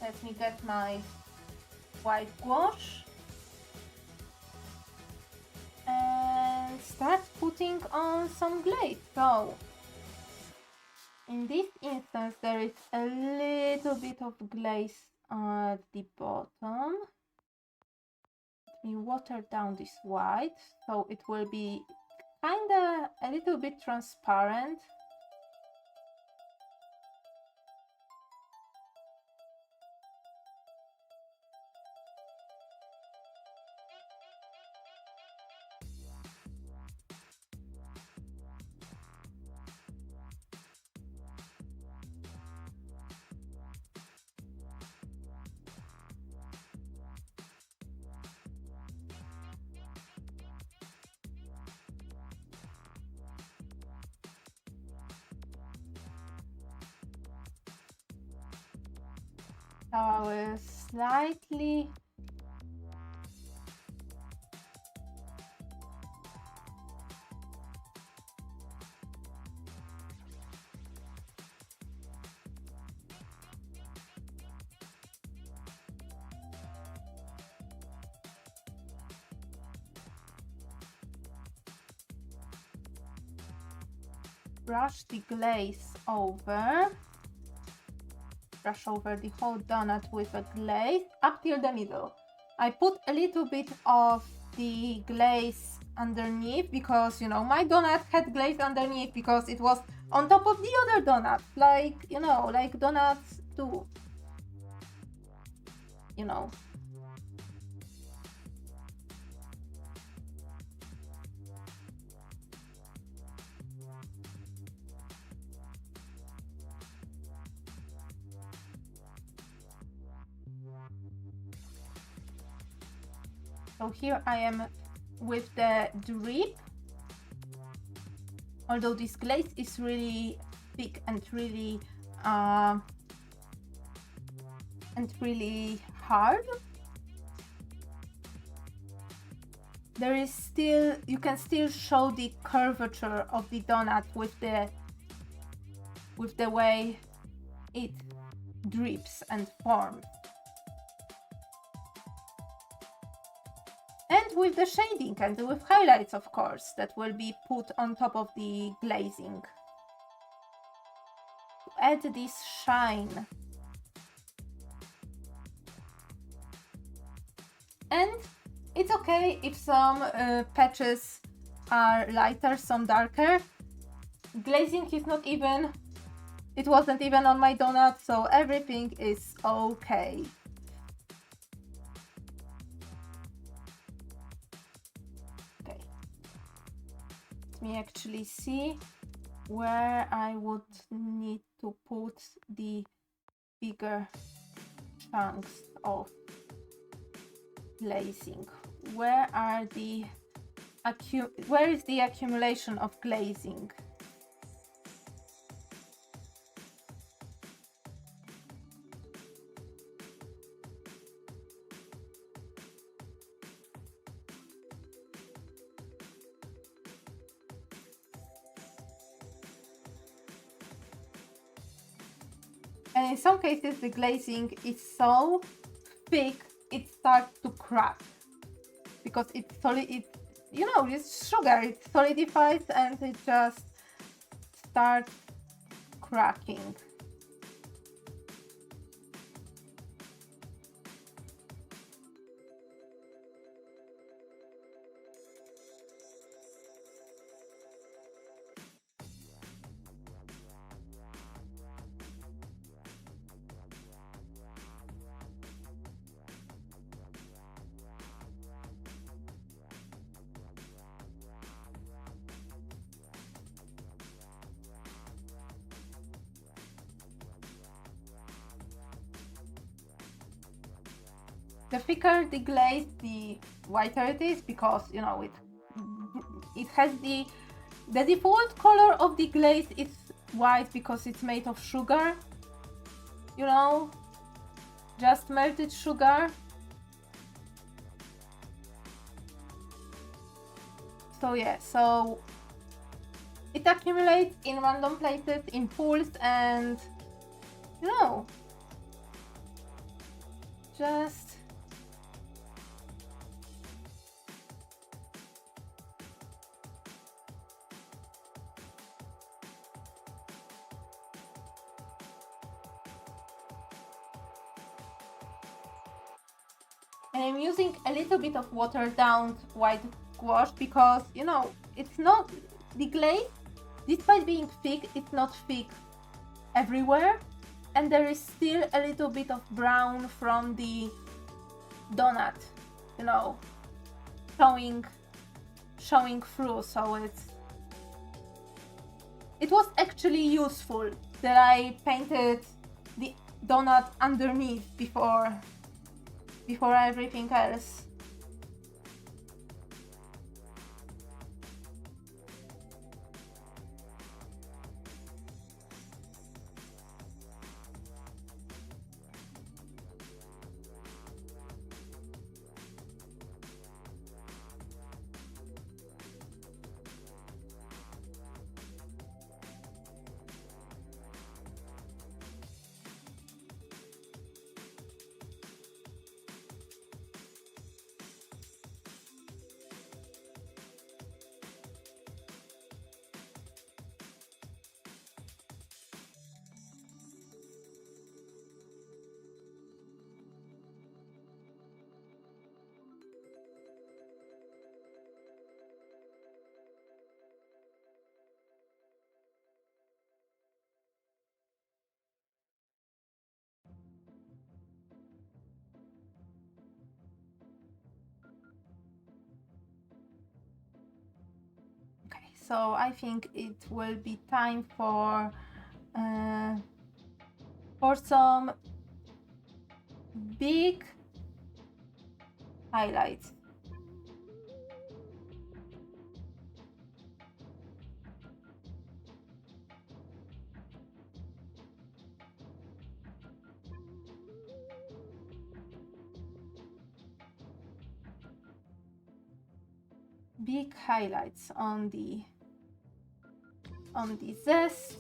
S1: let me get my white gouache and start putting on some glaze. So in this instance there is a little bit of glaze at the bottom. Let me water down this white so it will be kinda a little bit transparent. So I will slightly brush the glaze over. Brush over the whole donut with a glaze up till the middle. I put a little bit of the glaze underneath because, you know, my donut had glaze underneath because it was on top of the other donut. Like, you know, like donuts do. You know. So here I am with the drip. Although this glaze is really thick and really hard, there is still, you can still show the curvature of the donut with the way it drips and forms. And with the shading and with highlights, of course, that will be put on top of the glazing to add this shine. And it's okay if some patches are lighter, some darker. Glazing is not even, it wasn't even on my donut, so everything is okay. Me actually see where I would need to put the bigger chunks of glazing. Where is the accumulation of glazing? And in some cases the glazing is so thick it starts to crack because it's solid. You know, it's sugar. It solidifies and it just starts cracking. The thicker the glaze, the whiter it is, because, you know, it has the default color of the glaze is white because it's made of sugar, you know, just melted sugar. So yeah, so it accumulates in random places, in pools, and you know, just and I'm using a little bit of watered down white gouache because, you know, it's not the glaze, despite being thick, it's not thick everywhere, and there is still a little bit of brown from the donut, you know, showing through. So it was actually useful that I painted the donut underneath before everything else. So I think it will be time for some big highlights. Big highlights on the zest.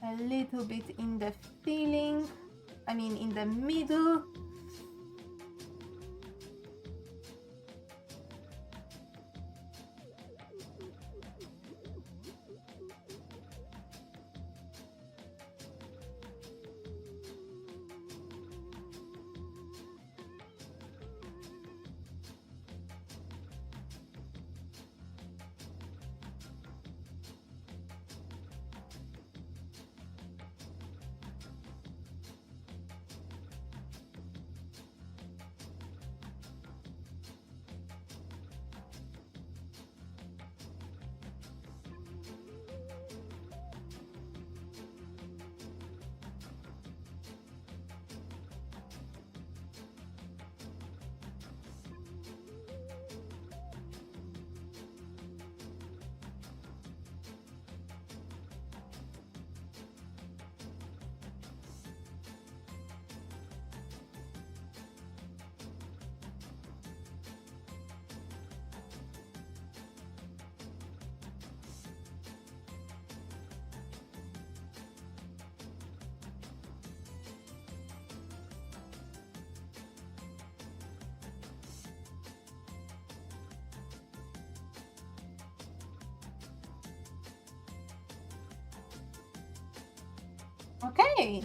S1: A little bit in the filling, I mean in the middle. Okay.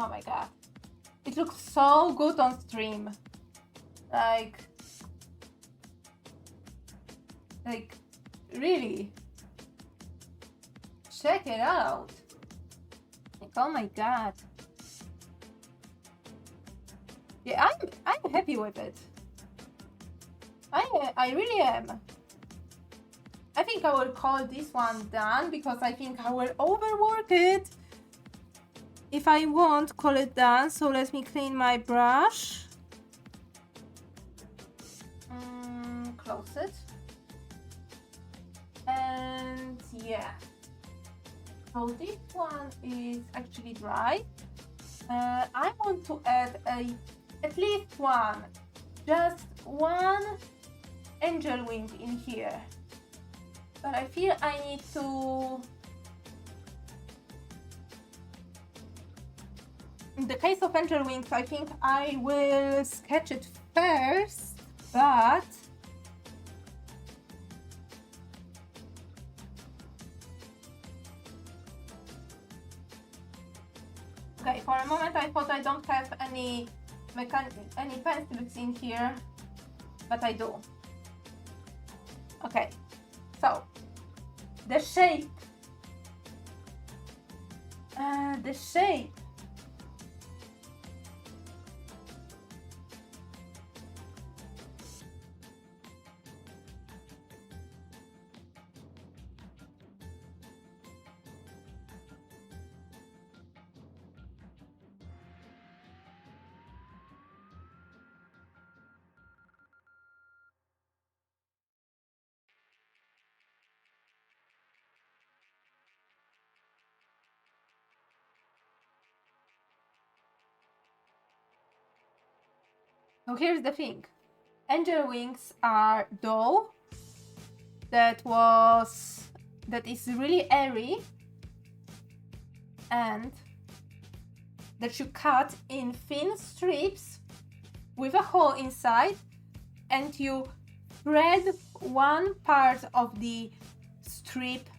S1: Oh my god. It looks so good on stream. Like, Like, really. Check it out. Like, oh my god. Yeah, I'm happy with it. I really am. I think I will call this one done because I think I will overwork it if I won't call it done. So let me clean my brush. Close it. And yeah. So this one is actually dry. I want to add at least one, just one angel wing in here. But I feel I need to... In the case of angel wings, I think I will sketch it first, but... Okay, for a moment I thought I don't have any pencils in here, but I do. Okay, so the shape. The shape. So here's the thing. Angel wings are dough that is really airy and that you cut in thin strips with a hole inside, and you thread one part of the strip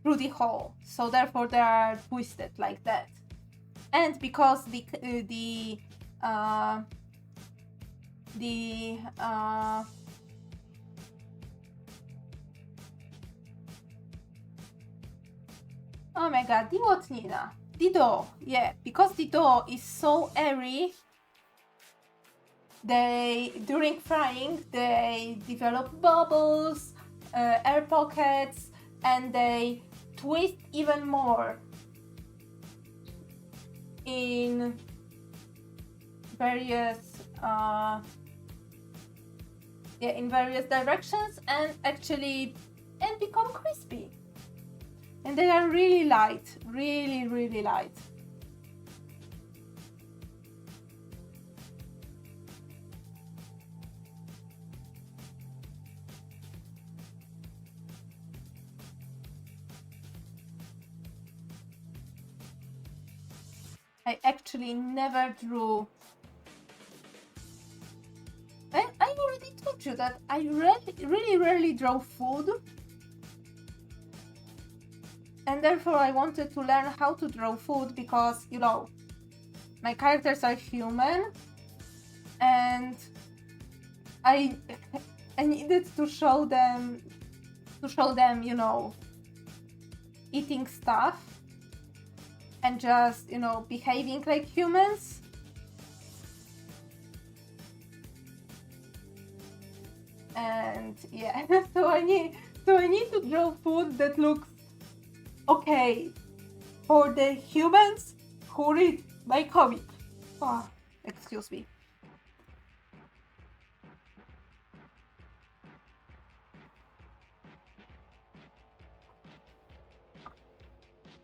S1: through the hole, so therefore they are twisted like that. And because oh my god, the what, Nina? The dough, yeah, because the dough is so airy, during frying they develop bubbles, air pockets, and they twist even more in various directions and become crispy. And they are really light, really, really light. I actually never drew. I already told you that I really rarely draw food. And therefore I wanted to learn how to draw food because, you know, my characters are human and I needed to show them, you know, eating stuff and just, you know, behaving like humans. And yeah, so I need to draw food that looks okay for the humans who read my comic. Oh, excuse me.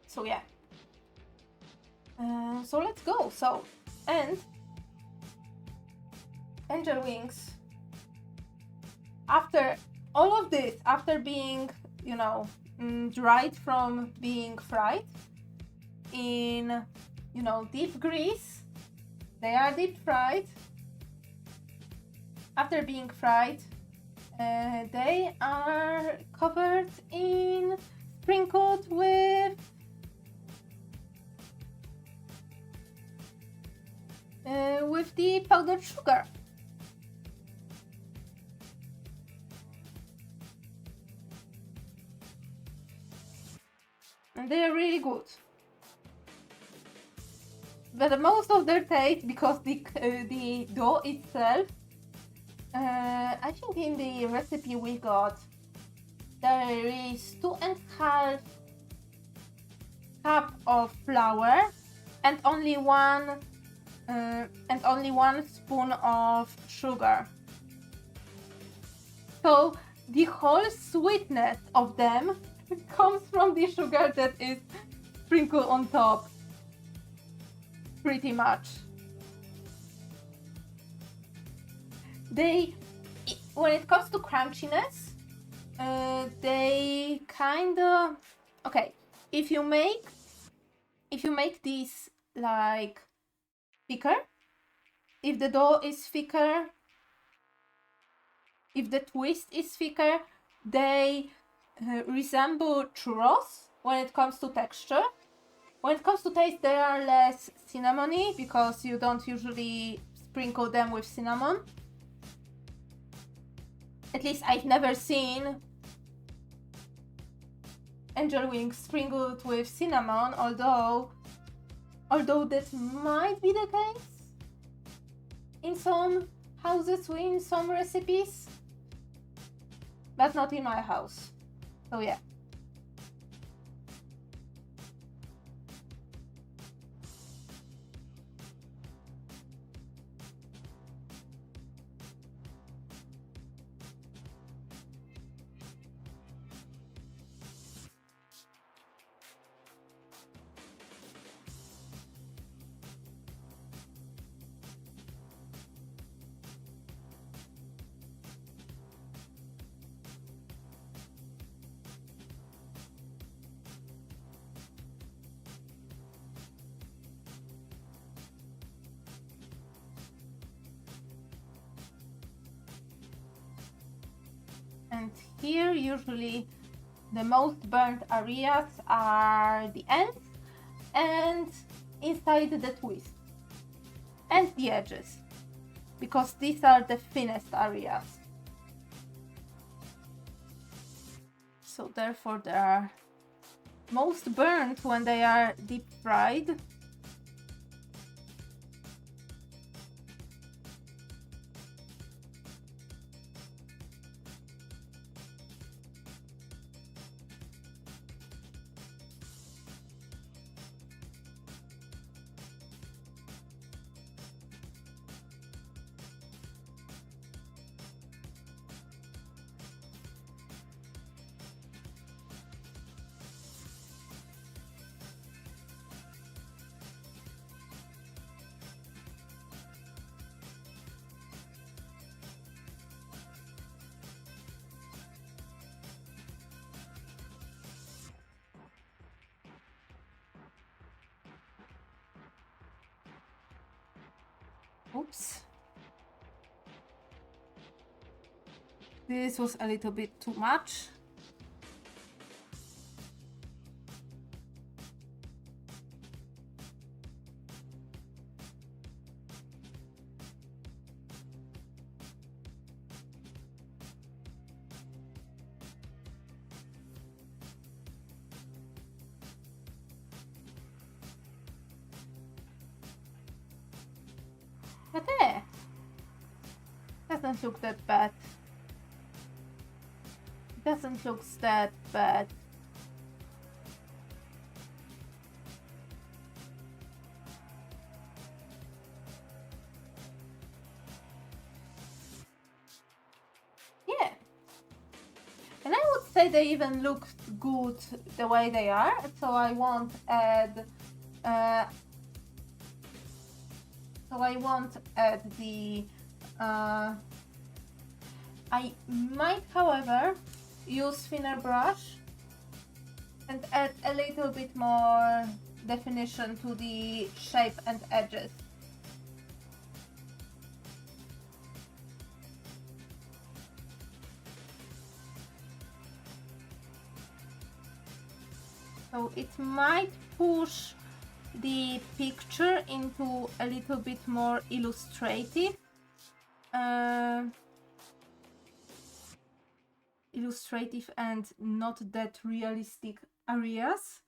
S1: So yeah. So let's go. So, and angel wings. After all of this, after being, you know, dried from being fried in, you know, deep grease, they are deep fried. After being fried, they are covered in, sprinkled with the powdered sugar. and they are really good. But most of their taste, because the dough itself, I think in the recipe we got, there is 2.5 cup of flour and only one spoon of sugar. So the whole sweetness of them comes from the sugar that is sprinkled on top. Pretty much. When it comes to crunchiness, they kinda okay. If you make this like thicker, if the dough is thicker, if the twist is thicker, they resemble churros when it comes to texture. When it comes to taste, they are less cinnamony because you don't usually sprinkle them with cinnamon. At least I've never seen angel wings sprinkled with cinnamon, although that might be the case in some houses, in some recipes, but not in my house. So yeah. And here usually the most burnt areas are the ends and inside the twist and the edges, because these are the thinnest areas. So therefore they are most burnt when they are deep fried. Oops. This was a little bit too much. But doesn't look that bad. Doesn't look that bad. Yeah. And I would say they even look good the way they are, so I won't add the I might, however, use thinner brush and add a little bit more definition to the shape and edges. So it might push the picture into a little bit more illustrative and not that realistic areas.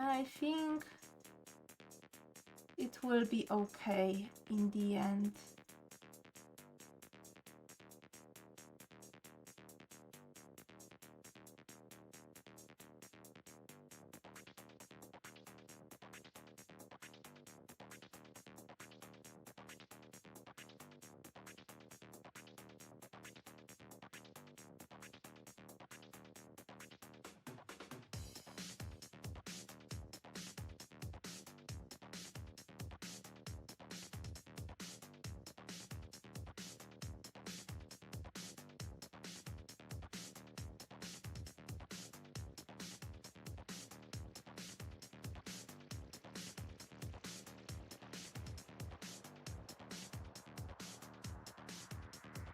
S1: I think it will be okay in the end.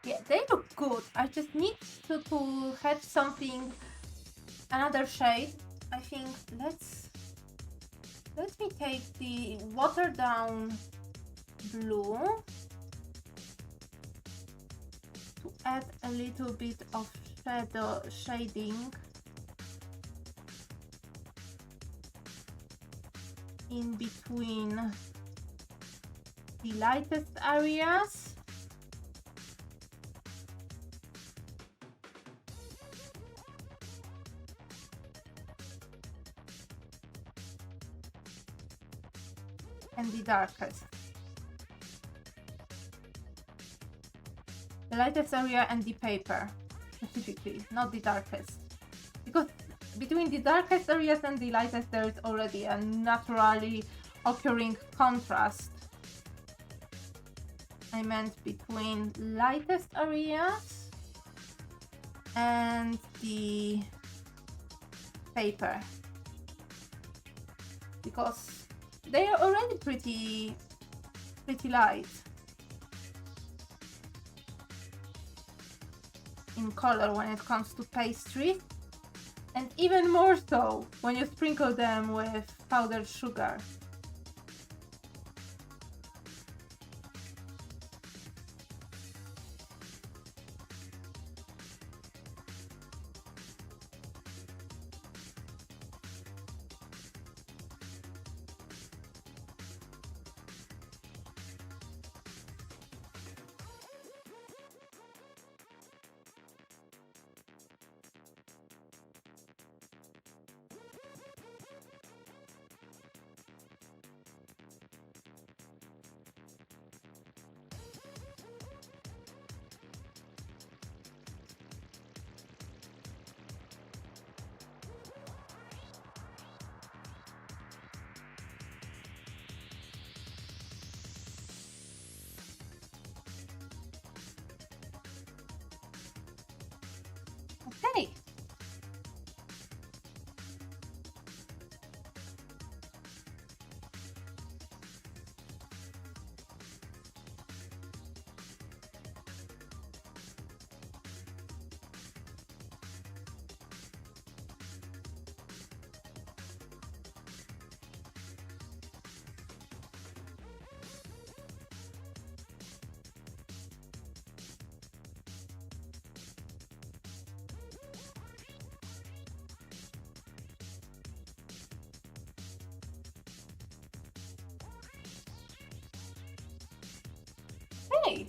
S1: Yeah, they look good. I just need to have something, another shade. I think let me take the watered down blue to add a little bit of shading in between the lightest areas. And the darkest. The lightest area and the paper, specifically, not the darkest. Because between the darkest areas and the lightest there is already a naturally occurring contrast. I meant between lightest areas and the paper. Because they are already pretty light in color when it comes to pastry, and even more so when you sprinkle them with powdered sugar. Okay. Hey,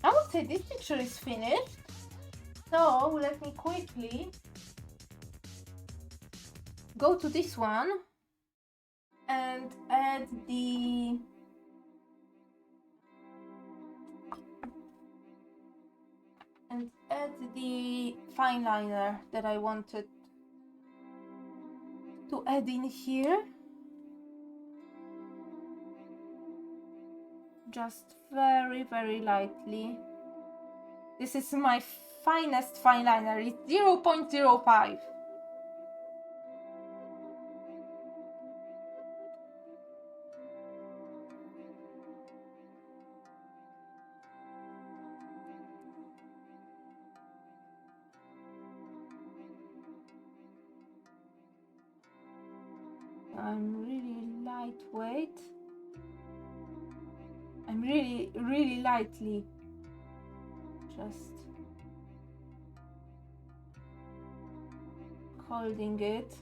S1: I would say this picture is finished. So let me quickly go to this one and add the fine liner that I wanted to add in here. Just very lightly. This is my finest fine liner. It's 0.05. I'm really lightweight. I'm really lightly just holding it,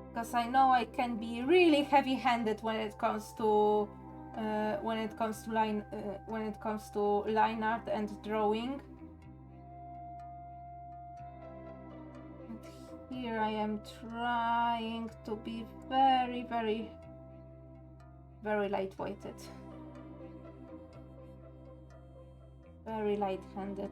S1: because I know I can be really heavy-handed when it comes to line art and drawing. And here I am trying to be very, very, very light-weighted, very light-handed.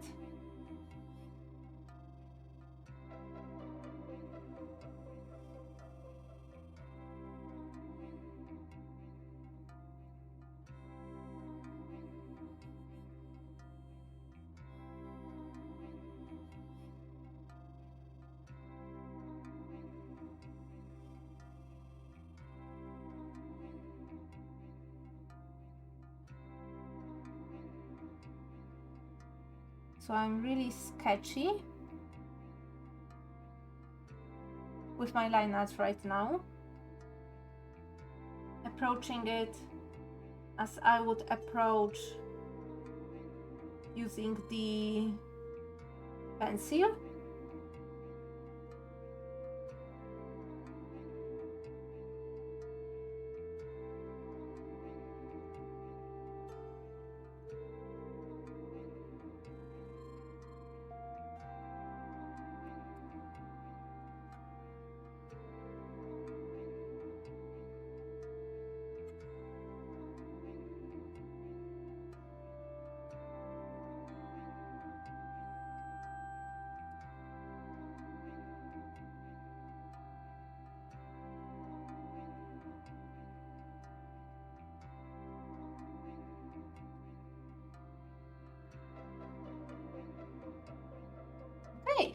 S1: So I'm really sketchy with my line art right now, approaching it as I would approach using the pencil. Okay.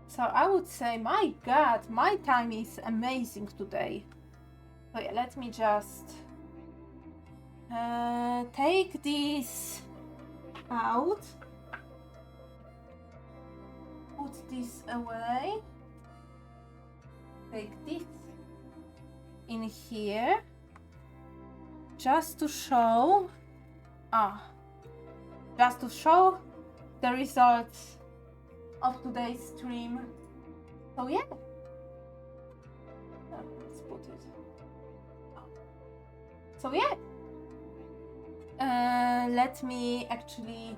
S1: So I would say, my God, my time is amazing today. So yeah, let me just take this out, put this away, take this in here, just to show the results of today's stream. So yeah, let's put it. So yeah, let me actually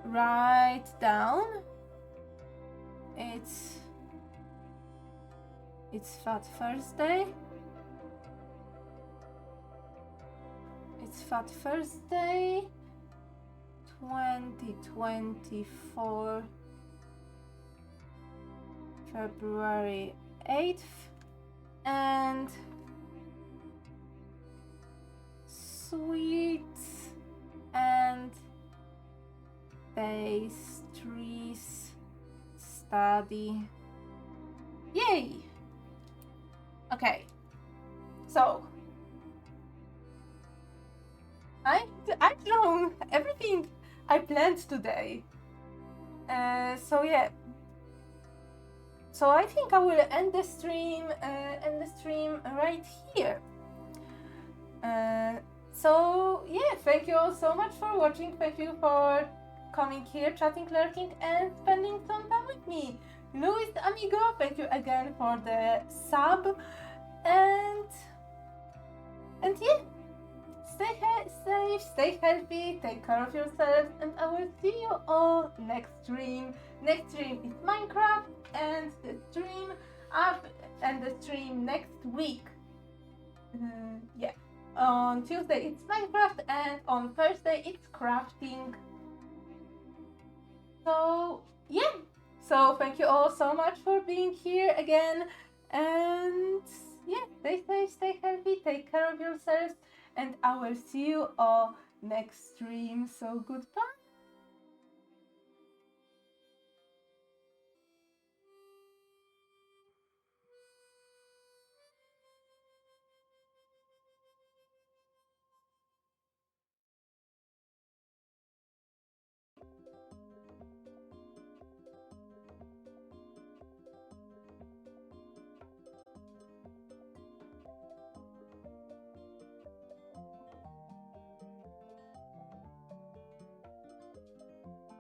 S1: write down. It's Fat Thursday. It's Fat Thursday 2024, February 8th, and sweets and pastries study. Yay! Okay, so I've drawn everything I planned today. So yeah. So I think I will end the stream right here. So yeah, thank you all so much for watching. Thank you for coming here, chatting, lurking, and spending some time with me. Luis Amigo, thank you again for the sub, and yeah, stay safe, stay healthy, take care of yourselves, and I will see you all next stream. Next stream is Minecraft, and the stream next week. Yeah, on Tuesday it's Minecraft, and on Thursday it's crafting. So yeah, so thank you all so much for being here again, and yeah, stay safe, stay healthy, take care of yourselves, and I will see you all next stream. So goodbye.